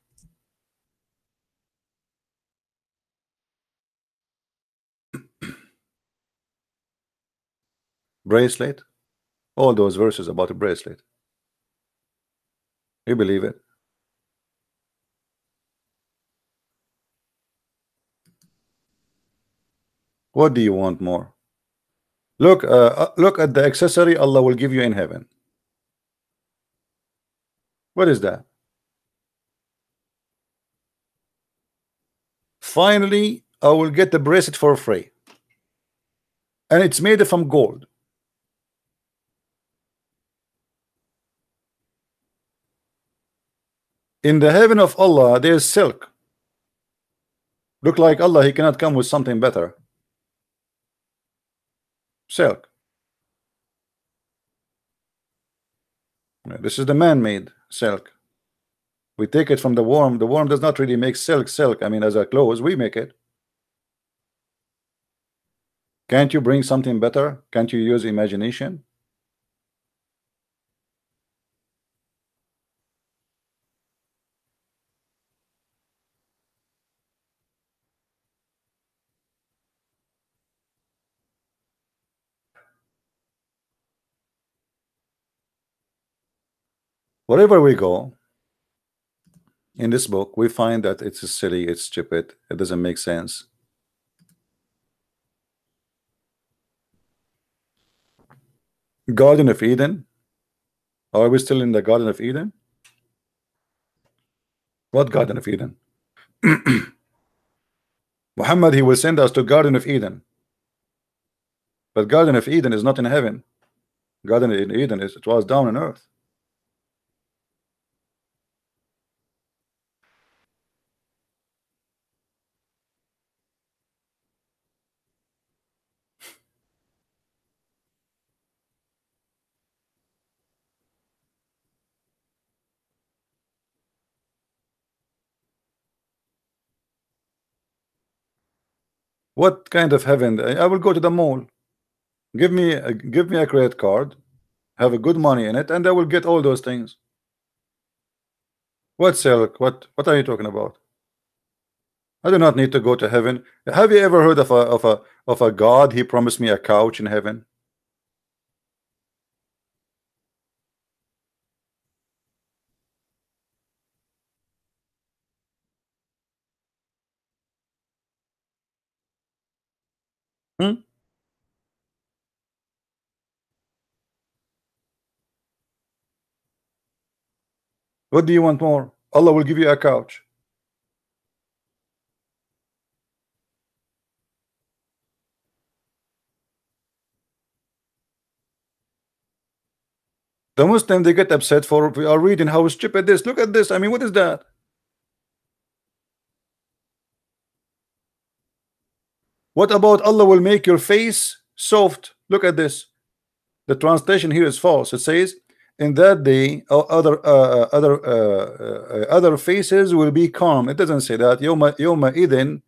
S1: Bracelet? All those verses about a bracelet. You believe it? What do you want more? Look at the accessory Allah will give you in heaven. What is that? Finally, I will get the bracelet for free. And it's made from gold. In the heaven of Allah, there's silk. Look like Allah, he cannot come with something better. Silk. This is the man-made silk. We take it from the worm. The worm does not really make silk. I mean, as a clothes, we make it. Can't you bring something better? Can't you use imagination? Wherever we go in this book, we find that it's silly, it's stupid, it doesn't make sense. Garden of Eden. Are we still in the Garden of Eden? What Garden of Eden? Muhammad, he will send us to Garden of Eden. But Garden of Eden is not in heaven. Garden of Eden is, it was down on earth. What kind of heaven? I will go to the mall. Give me a credit card, have a good money in it, and I will get all those things. What silk? What are you talking about? I do not need to go to heaven. Have you ever heard of a God? He promised me a couch in heaven. Hmm? What do you want more? Allah will give you a couch. The Muslim, they get upset for we are reading how stupid this. Look at this. I mean, what is that? What about Allah will make your face soft? Look at this. The translation here is false. It says, in that day, other faces will be calm. It doesn't say that. Yawma idin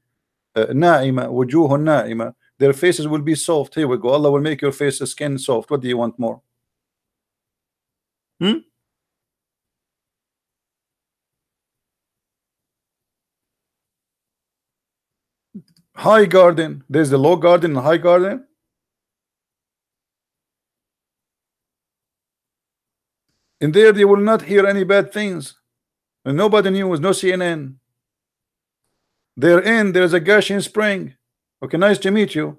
S1: na'ima wujuhun na'ima. Their faces will be soft. Here we go. Allah will make your face skin soft. What do you want more? Hmm? High garden. There's the low garden and high garden. In there, you will not hear any bad things. And nobody news, no CNN. Therein, there's a gushing spring. Okay, nice to meet you.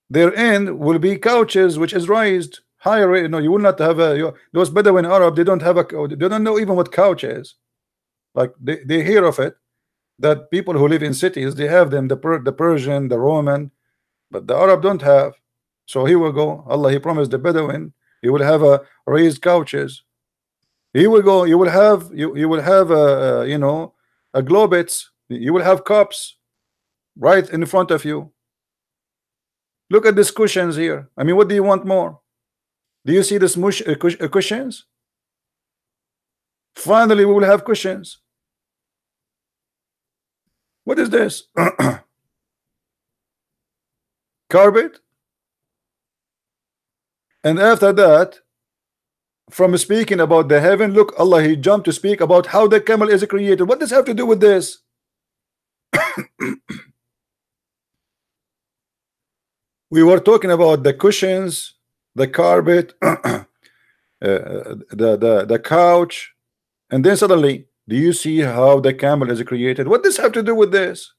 S1: Therein will be couches which is raised higher. You know, you will not have those Bedouin Arab. They don't have they don't know even what couch is. Like they hear of it. That people who live in cities, they have them, the Persian, the Roman, but the Arab don't have. So here we go. Allah, he promised the Bedouin he will have a raised couches. He will go. You will have you will have you know, a globets. You will have cups right in front of you. Look at these cushions here. I mean, what do you want more? Do you see the smush cushions? Finally, we will have cushions. What is this? Carpet. And after that, from speaking about the heaven, look, Allah, he jumped to speak about how the camel is created. What does have to do with this? We were talking about the cushions, the carpet, the couch, and then suddenly, do you see how the camel is created? What does have to do with this?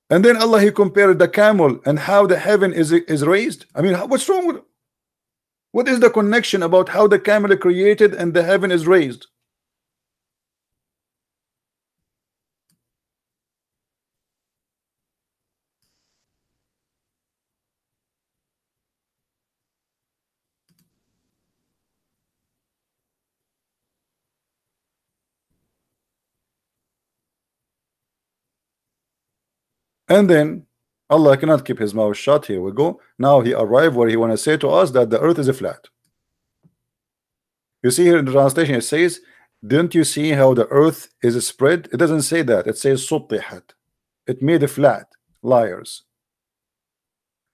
S1: And then Allah, he compared the camel and how the heaven is raised. I mean, what's wrong with? What is the connection about how the camel is created and the heaven is raised? And then Allah cannot keep his mouth shut. Here we go. Now he arrived where he want to say to us that the earth is a flat. You see here in the translation it says, don't you see how the earth is spread? It doesn't say that. It says sutihat. It made a flat. Liars.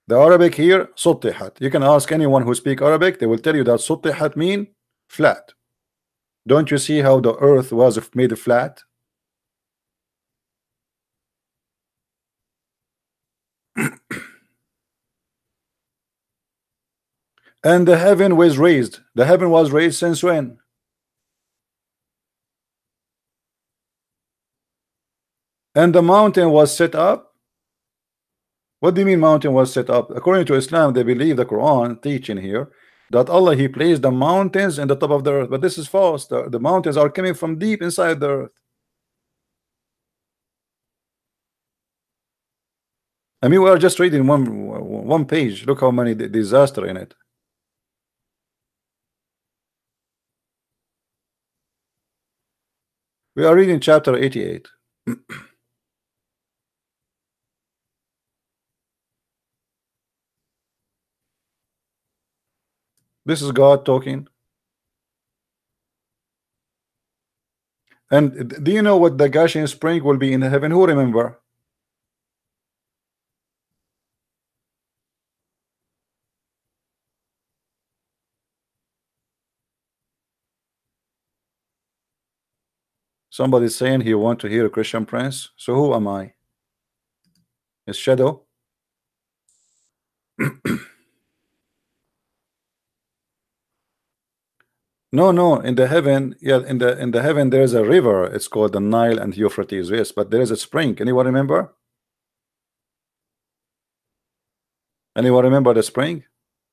S1: The Arabic here, sutihat. You can ask anyone who speak Arabic, they will tell you that sutihat mean flat. Don't you see how the earth was made flat? And the heaven was raised. The heaven was raised since when? And the mountain was set up. What do you mean mountain was set up? According to Islam, they believe the Quran teaching here that Allah He placed the mountains in the top of the earth, but this is false. The mountains are coming from deep inside the earth. I mean, we are just reading one page. Look how many disaster in it. We are reading chapter 88. This is God talking. And do you know what the gushing spring will be in heaven? Who remember? Somebody's saying he want to hear a Christian Prince. So who am I? His shadow? No, no. In the heaven, yeah, in the heaven there is a river. It's called the Nile and Euphrates. Yes, but there is a spring. Anyone remember? Anyone remember the spring?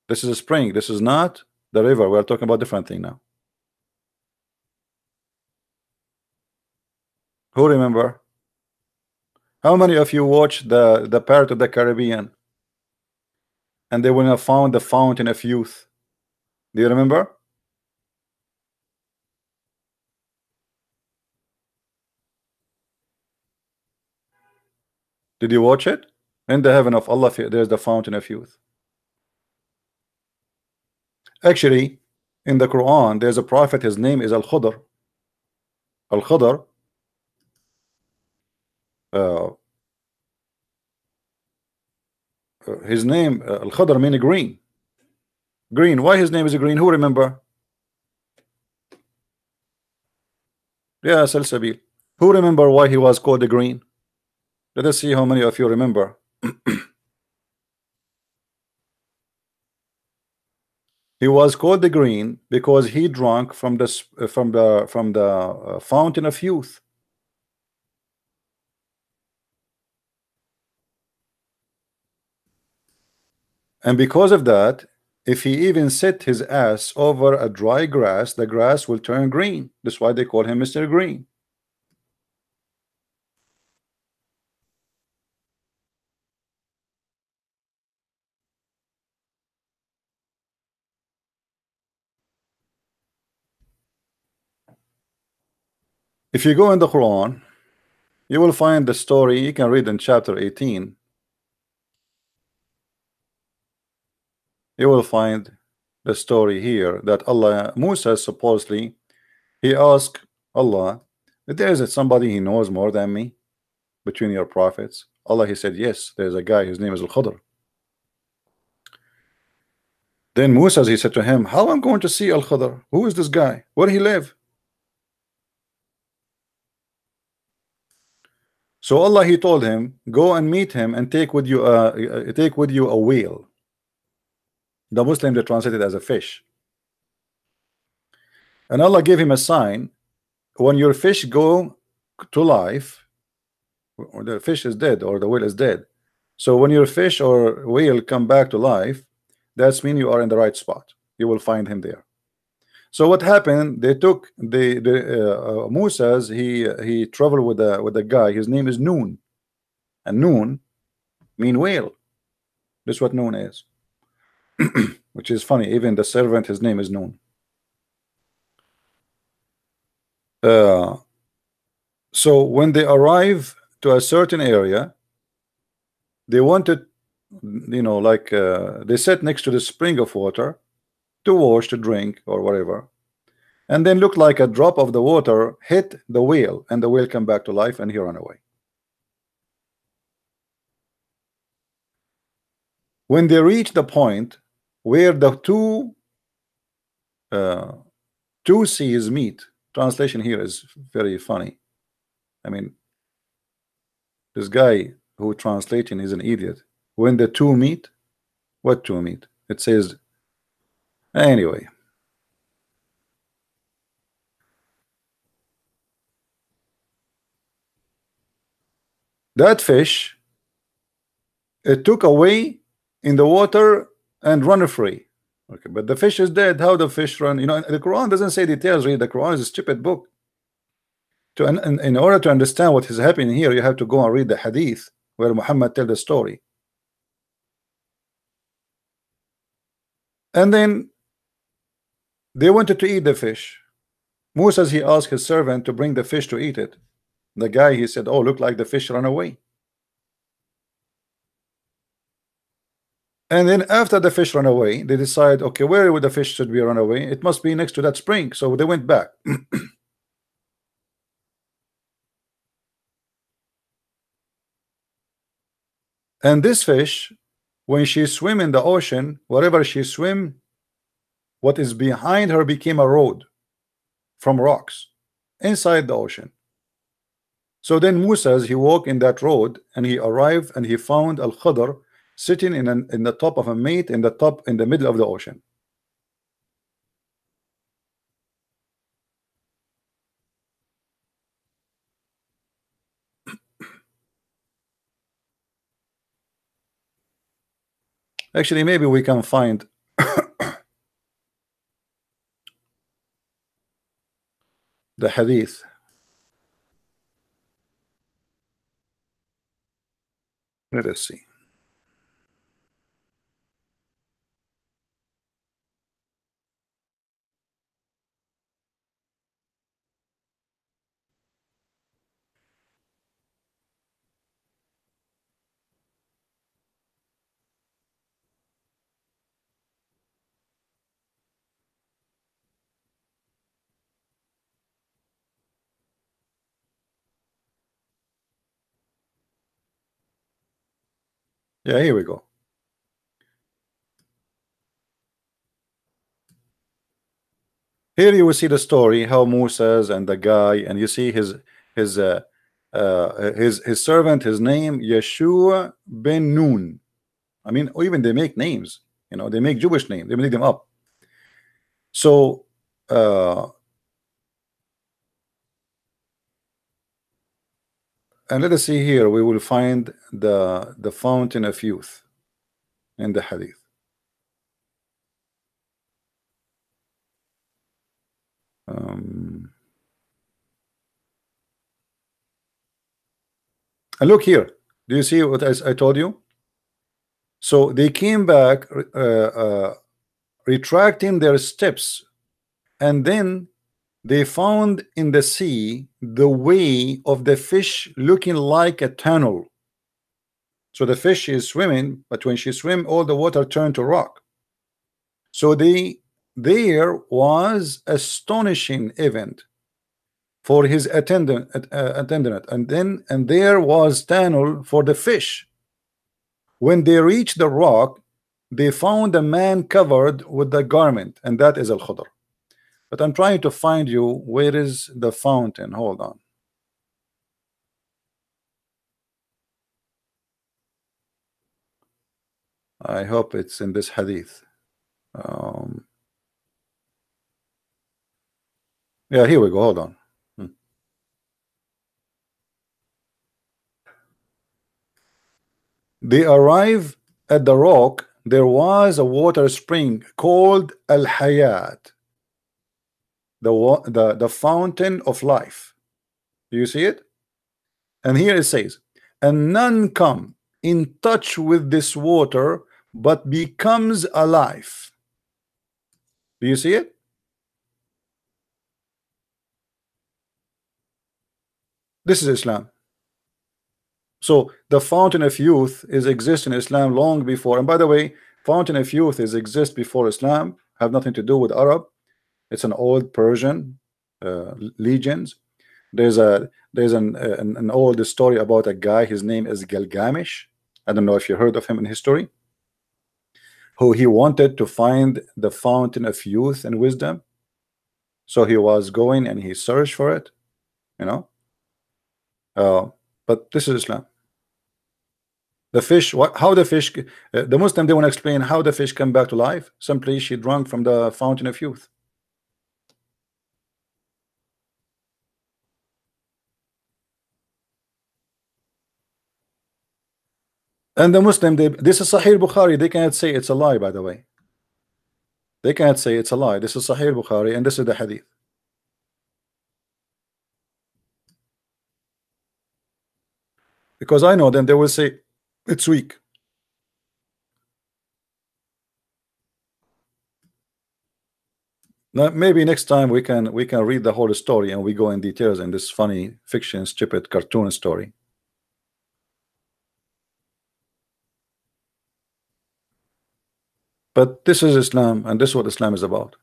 S1: This is a spring. This is not the river. We are talking about different thing now. Who remember? How many of you watched the Pirate of the Caribbean? And they will have found the fountain of youth. Do you remember? Did you watch it? In the heaven of Allah, there's the fountain of youth. Actually, in the Quran, there's a prophet. His name is Al-Khudr. Al-Khudr. His name Al-Khudr means green. Green. Why his name is green? Who remember? Yeah, Salsabil. Who remember why he was called the green? Let us see how many of you remember. He was called the green because he drank from the fountain of youth. And because of that, if he even set his ass over a dry grass, the grass will turn green. That's why they call him Mr. Green. If you go in the Quran, you will find the story. You can read in chapter 18. You will find the story here that Allah, Musa supposedly, he asked Allah, there is somebody he knows more than me between your prophets? Allah, he said, yes, there's a guy, his name is Al-Khudr. Then Musa, he said to him, how am I going to see Al-Khudr? Who is this guy? Where he live? So Allah, he told him, go and meet him and take with you a whale. The Muslim, they translate it as a fish. And Allah gave him a sign. When your fish go to life, or the fish is dead or the whale is dead. So when your fish or whale come back to life, that's mean you are in the right spot. You will find him there. So what happened? They took the Musa's. He traveled with a guy. His name is Noon, and Noon mean whale. This is what Noon is, which is funny. Even the servant, his name is Noon. So when they arrive to a certain area, they wanted, you know, like they sat next to the spring of water to wash, to drink, or whatever, and then looked like a drop of the water hit the whale, and the whale came back to life, and he ran away. When they reached the point where the two seas meet, translation here is very funny. I mean, this guy who translating is an idiot. When the two meet, what two meet? It says, anyway. That fish, it took away in the water and run free. Okay, but the fish is dead. How the fish run? You know, the Quran doesn't say details. Read the Quran is a stupid book. In order to understand what is happening here, you have to go and read the hadith where Muhammad tell the story. And then they wanted to eat the fish. Musa, he asked his servant to bring the fish to eat it. The guy, he said, oh, look like the fish ran away. And then after the fish ran away, they decide, okay, where would the fish should be run away? It must be next to that spring. So they went back. And this fish, when she swim in the ocean, wherever she swim, what is behind her became a road from rocks inside the ocean. So then Musa, he walked in that road and he arrived and he found Al-Khadr sitting in the top of a mate in the middle of the ocean. Actually, maybe we can find the hadith. Let us see. Yeah, here we go. Here you will see the story how Moses and the guy, and you see his his servant, his name Yeshua ben Nun. I mean, even they make names, you know, they make Jewish names, they make them up. So and let us see here, we will find the fountain of youth in the hadith. And look here, do you see what I told you? So they came back retracting their steps, and then they found in the sea the way of the fish looking like a tunnel. So the fish is swimming, but when she swim, all the water turned to rock. So there was astonishing event for his attendant, and there was tunnel for the fish. When they reached the rock, they found a man covered with the garment, and that is Al-Khudr. But I'm trying to find you where is the fountain. Hold on. I hope it's in this hadith. Yeah, here we go. Hold on. They arrive at the rock. There was a water spring called Al-Hayat, the fountain of life. Do you see it? And here it says, and none come in touch with this water but becomes alive. Do you see it? This is Islam. So the fountain of youth is exist in Islam long before. And by the way, fountain of youth is exist before Islam, have nothing to do with Arab. It's an old Persian legends. There's an old story about a guy. His name is Gilgamesh. I don't know if you heard of him in history. Who he wanted to find the fountain of youth and wisdom. So he was going and he searched for it, you know. But this is Islam. The fish, how the fish, the Muslim, they want to explain how the fish come back to life. Simply she drank from the fountain of youth. And the Muslim, this is Sahih Bukhari, they cannot say it's a lie, by the way. They can't say it's a lie. This is Sahih Bukhari and this is the hadith. Because I know them, they will say it's weak. Now, maybe next time we can read the whole story and we go in details in this funny fiction, stupid cartoon story. But this is Islam, and this is what Islam is about.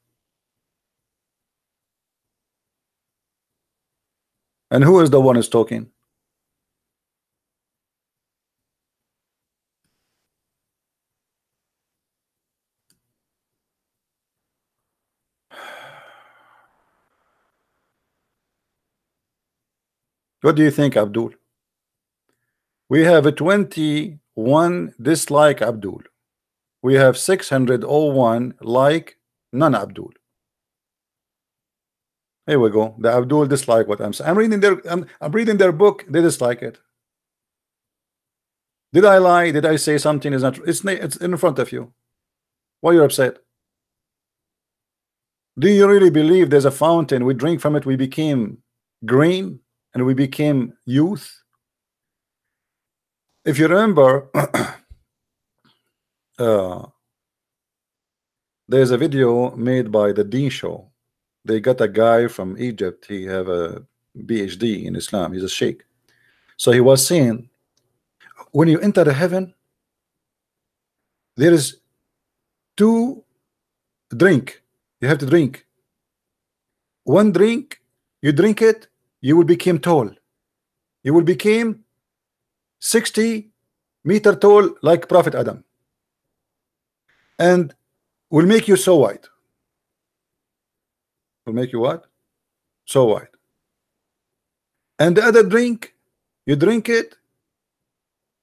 S1: And who is the one who's talking? What do you think, Abdul? We have a 21 dislike Abdul. We have 601 like non-Abdul. Here we go. The Abdul dislike what I'm saying. I'm reading their book. They dislike it. Did I lie? Did I say something is not? It's in front of you. Why you're upset? Do you really believe there's a fountain? We drink from it. We became green and we became youth. If you remember, there's a video made by the Deen Show. They got a guy from Egypt. He have a PhD in Islam. He's a sheikh. So he was saying, when you enter the heaven, there is two drink. You have to drink. One drink, you drink it, you will become tall. You will become 60-meter tall like Prophet Adam. And will make you so white. Will make you what? So white. And the other drink, you drink it,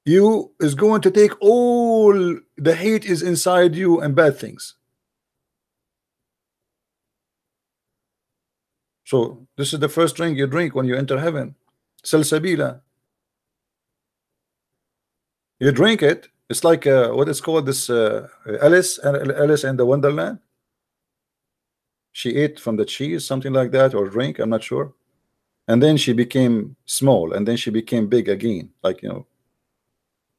S1: you is going to take all the hate is inside you and bad things. So this is the first drink you drink when you enter heaven. Salsabila. You drink it. It's like what is called this Alice and the Wonderland. She ate from the cheese, something like that, or drink. I'm not sure. And then she became small, and then she became big again. Like, you know,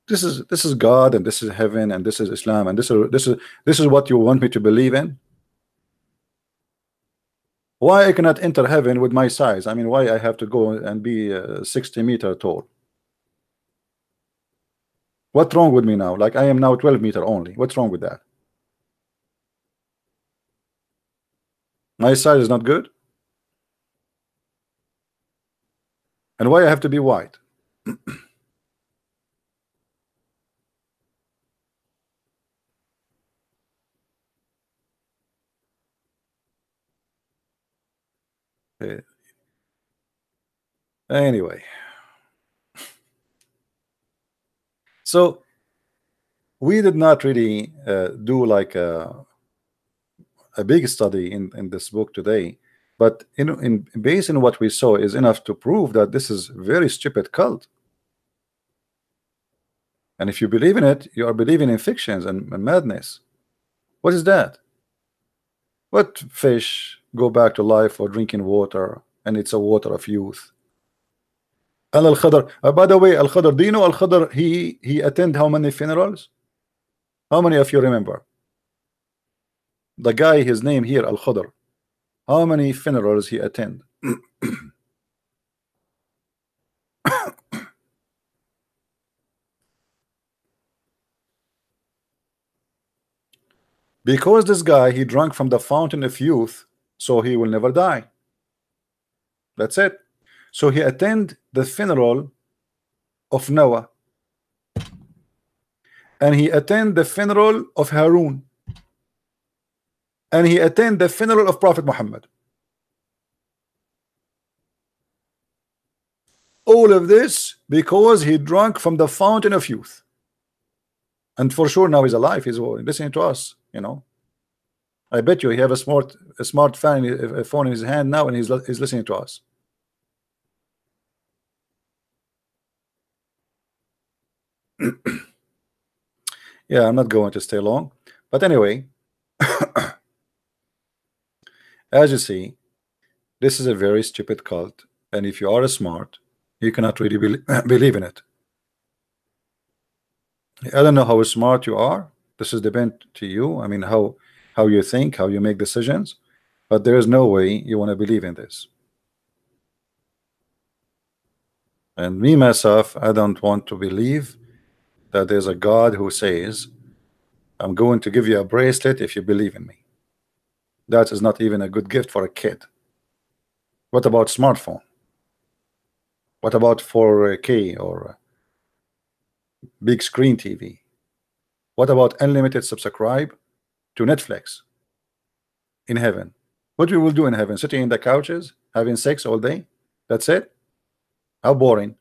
S1: this is God, and this is heaven, and this is Islam, and this is what you want me to believe in. Why I cannot enter heaven with my size? I mean, why I have to go and be 60-meter tall? What's wrong with me now? Like I am now 12-meter only. What's wrong with that? My size is not good. And why I have to be white? Anyway, so we did not really do like a big study in this book today, but in based on what we saw is enough to prove that this is very stupid cult. And if you believe in it, you are believing in fictions and madness. What is that? What fish go back to life for drinking water, and it's a water of youth? Al-Khadr. By the way, Al-Khadr, do you know Al-Khadr? He attend how many funerals? How many of you remember? The guy, his name here, Al-Khadr. How many funerals he attend? Because this guy, he drank from the fountain of youth, so he will never die. That's it. So he attend the funeral of Noah, and he attend the funeral of Harun, and he attend the funeral of Prophet Muhammad. All of this because he drank from the fountain of youth. And for sure now he's alive. He's listening to us, you know. I bet you he have a smart phone in his hand now, and he's listening to us. Yeah, I'm not going to stay long, but anyway, As you see, this is a very stupid cult, and if you are smart, you cannot really believe in it. I don't know how smart you are. This is depend to you. I mean, how you think, how you make decisions, but there is no way you want to believe in this. And me myself, I don't want to believe that there's a God who says, I'm going to give you a bracelet if you believe in me. That is not even a good gift for a kid. What about smartphone? What about 4K or big screen TV? What about unlimited subscribe to Netflix in heaven? What we will do in heaven? Sitting in the couches, having sex all day? That's it? How boring.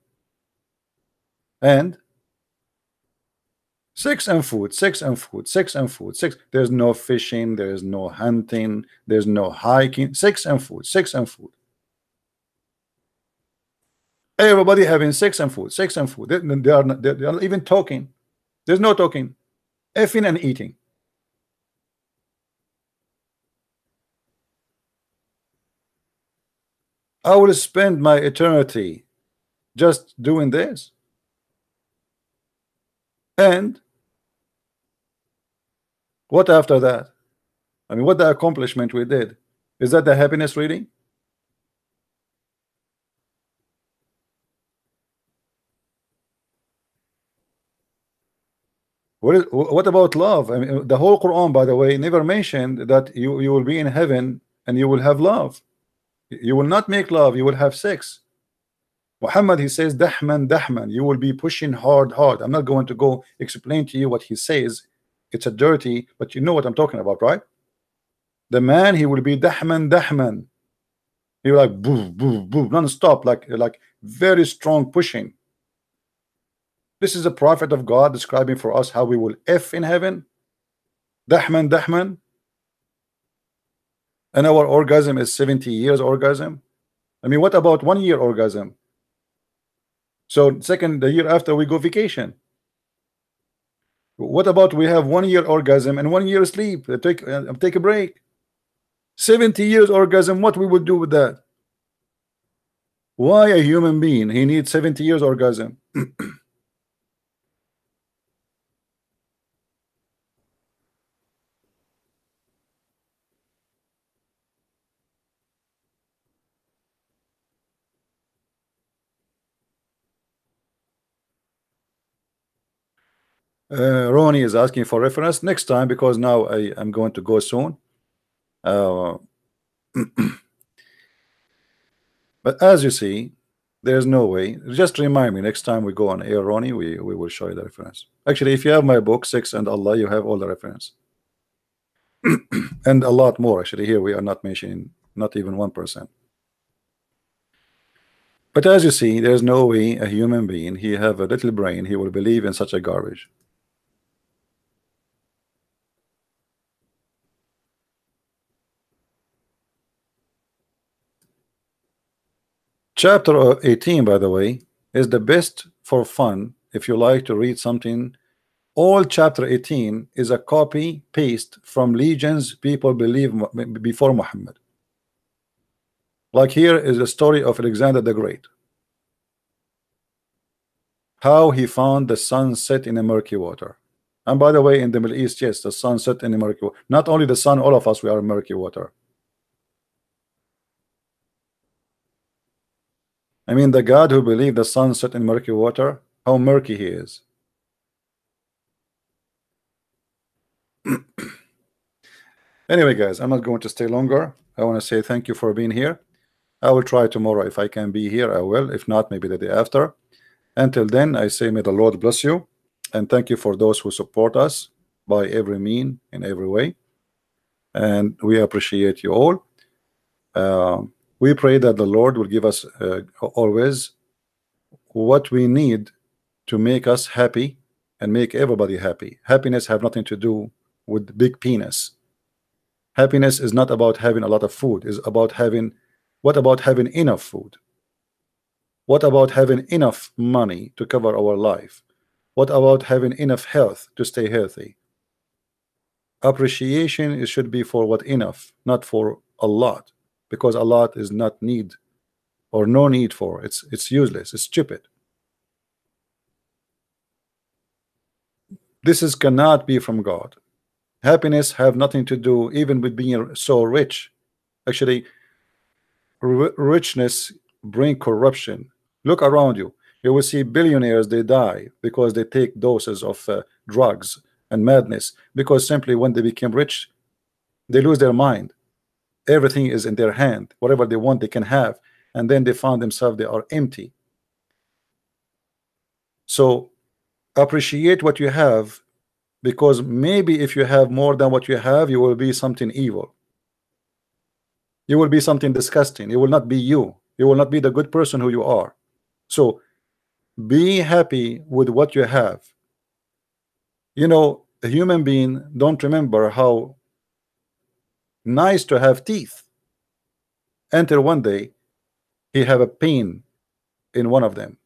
S1: And sex and food, sex and food, sex and food, sex. There's no fishing, there's no hunting, there's no hiking. Sex and food, sex and food. Everybody having sex and food, sex and food. They are not even talking. There's no talking. Effing and eating. I will spend my eternity just doing this. And what after that? I mean, what the accomplishment we did? Is that the happiness really? What about love? I mean, the whole Quran, by the way, never mentioned that you will be in heaven and you will have love. You will not make love, you will have sex. Muhammad, he says, dahman, dahman, you will be pushing hard, hard. I'm not going to go explain to you what he says. It's a dirty, but you know what I'm talking about, right? The man, he will be dahman, dahman. He will like boo, boo, boo, non-stop, like very strong pushing. This is a prophet of God describing for us how we will F in heaven. Dahman, dahman. And our orgasm is 70 years orgasm. I mean, what about 1 year orgasm? So the year after we go vacation. What about we have 1 year orgasm and 1 year sleep? Take a break. 70 years orgasm. What we would do with that? Why a human being? He needs 70 years orgasm. Ronnie is asking for reference next time because now I am going to go soon. But as you see, there's no way. Just remind me next time we go on air, Ronnie. We will show you the reference. Actually, if you have my book Sex and Allah, you have all the reference and a lot more. Actually, here we are not mentioning not even 1%. But as you see, there's no way a human being, he have a little brain, he will believe in such a garbage. Chapter 18, by the way, is the best for fun if you like to read something. All chapter 18 is a copy paste from legends people believe before Muhammad. Like here is the story of Alexander the Great, how he found the sun set in a murky water. And by the way, in the Middle East, yes, the sun set in a murky water. Not only the sun, all of us, we are in murky water. I mean, the God who believed the sun set in murky water, how murky he is. Anyway, guys, I'm not going to stay longer. I want to say thank you for being here. I will try tomorrow. If I can be here, I will. If not, maybe the day after. Until then, I say may the Lord bless you. And thank you for those who support us by every mean in every way. And we appreciate you all. We pray that the Lord will give us always what we need to make us happy and make everybody happy. Happiness have nothing to do with big penis. Happiness is not about having a lot of food. It's about having, what about having enough food? What about having enough money to cover our life? What about having enough health to stay healthy? Appreciation, it should be for what enough, not for a lot, because a lot is not need or no need for. It's useless. It's stupid. This is cannot be from God. Happiness have nothing to do even with being so rich. Actually, richness bring corruption. Look around you. You will see billionaires, they die because they take doses of drugs and madness, because simply when they become rich, they lose their mind. Everything is in their hand. Whatever they want, they can have. And then they find themselves, they are empty. So appreciate what you have, because maybe if you have more than what you have, you will be something evil. You will be something disgusting. It will not be you. You will not be the good person who you are. So be happy with what you have. You know, a human being don't remember how nice to have teeth until one day he have a pain in one of them.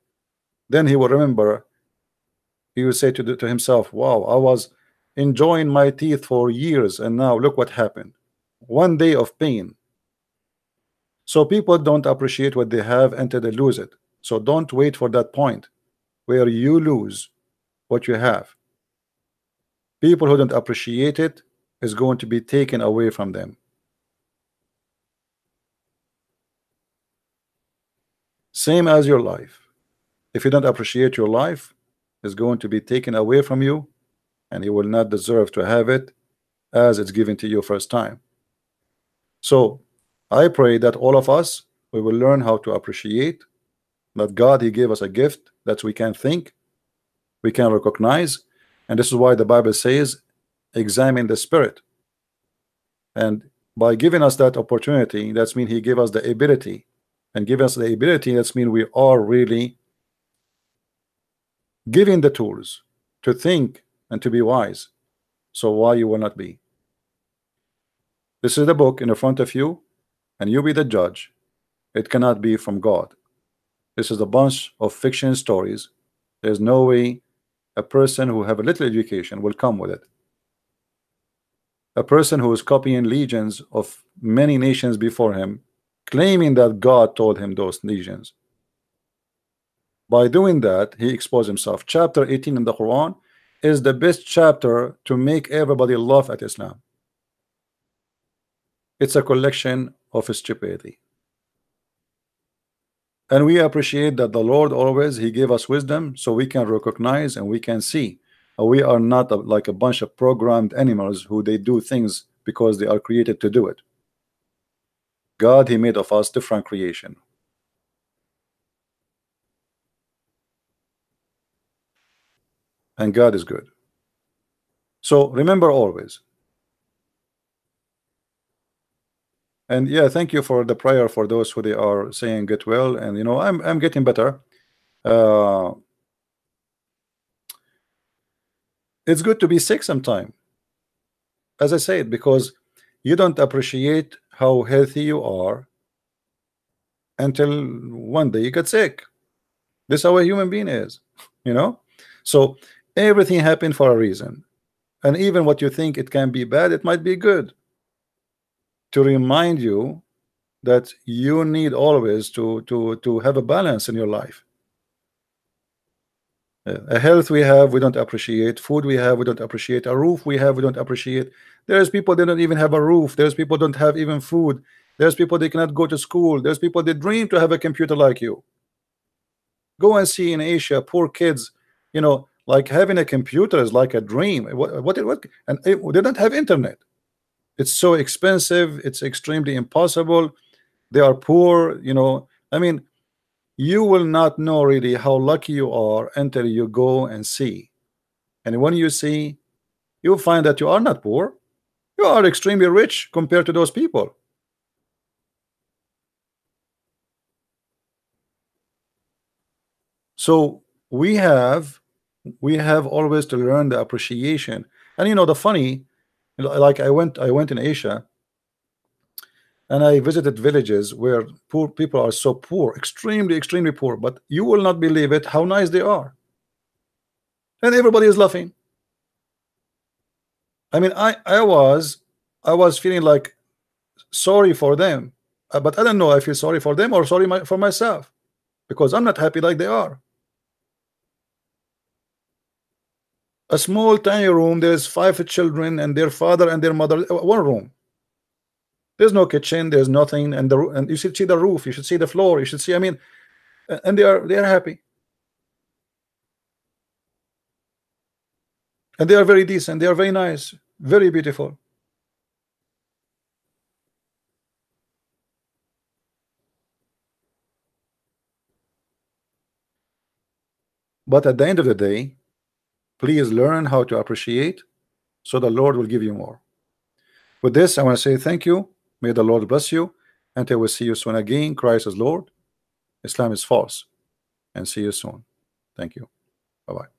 S1: Then he will remember. He will say to himself, wow, I was enjoying my teeth for years, and now look what happened. One day of pain. So people don't appreciate what they have until they lose it. So don't wait for that point where you lose what you have. People who don't appreciate it is going to be taken away from them. Same as your life. If you don't appreciate your life, it's going to be taken away from you, and you will not deserve to have it as it's given to you first time. So I pray that all of us, we will learn how to appreciate that God, he gave us a gift that we can think, we can recognize, and this is why the Bible says examine the spirit. And by giving us that opportunity, that's mean he gave us the ability, and give us the ability, that's mean we are really giving the tools to think and to be wise. So why you will not be? This is the book in the front of you, and you be the judge. It cannot be from God. This is a bunch of fiction stories. There's no way a person who have a little education will come with it. A person who is copying legions of many nations before him, claiming that God told him those legions. By doing that, he exposed himself. Chapter 18 in the Quran is the best chapter to make everybody laugh at Islam. It's a collection of stupidity. And we appreciate that the Lord always he gave us wisdom so we can recognize and we can see. We are not like a bunch of programmed animals who they do things because they are created to do it. God, he made of us different creation. And God is good. So remember always. And yeah, thank you for the prayer for those who they are saying get well. And you know, I'm getting better. It's good to be sick sometime, as I said, because you don't appreciate how healthy you are until one day you get sick. This is how a human being is, you know. So everything happened for a reason, and even what you think it can be bad, it might be good, to remind you that you need always to have a balance in your life. A health we have, we don't appreciate. Food we have, we don't appreciate. A roof we have, we don't appreciate. There's people they don't even have a roof. There's people don't have even food. There's people they cannot go to school. There's people they dream to have a computer like you. Go and see in Asia, poor kids, you know, like having a computer is like a dream. What and they don't have internet. It's so expensive. It's extremely impossible. They are poor, you know. I mean, you will not know really how lucky you are until you go and see. And when you see, you'll find that you are not poor. You are extremely rich compared to those people. So we have always to learn the appreciation. And you know, the funny, like I went in Asia, and I visited villages where poor people are so poor, extremely poor, but you will not believe it how nice they are, and everybody is laughing. I mean, I was feeling like sorry for them, but I don't know if I feel sorry for them or sorry for myself, because I'm not happy like they are. A small tiny room, there's 5 children and their father and their mother, one room. There's no kitchen, there's nothing, and you should see the roof, you should see the floor, you should see, I mean, and they are happy. And they are very decent, they are very nice, very beautiful. But at the end of the day, please learn how to appreciate, so the Lord will give you more. With this, I want to say thank you. May the Lord bless you. Until we see you soon again. Christ is Lord, Islam is false. And see you soon. Thank you. Bye-bye.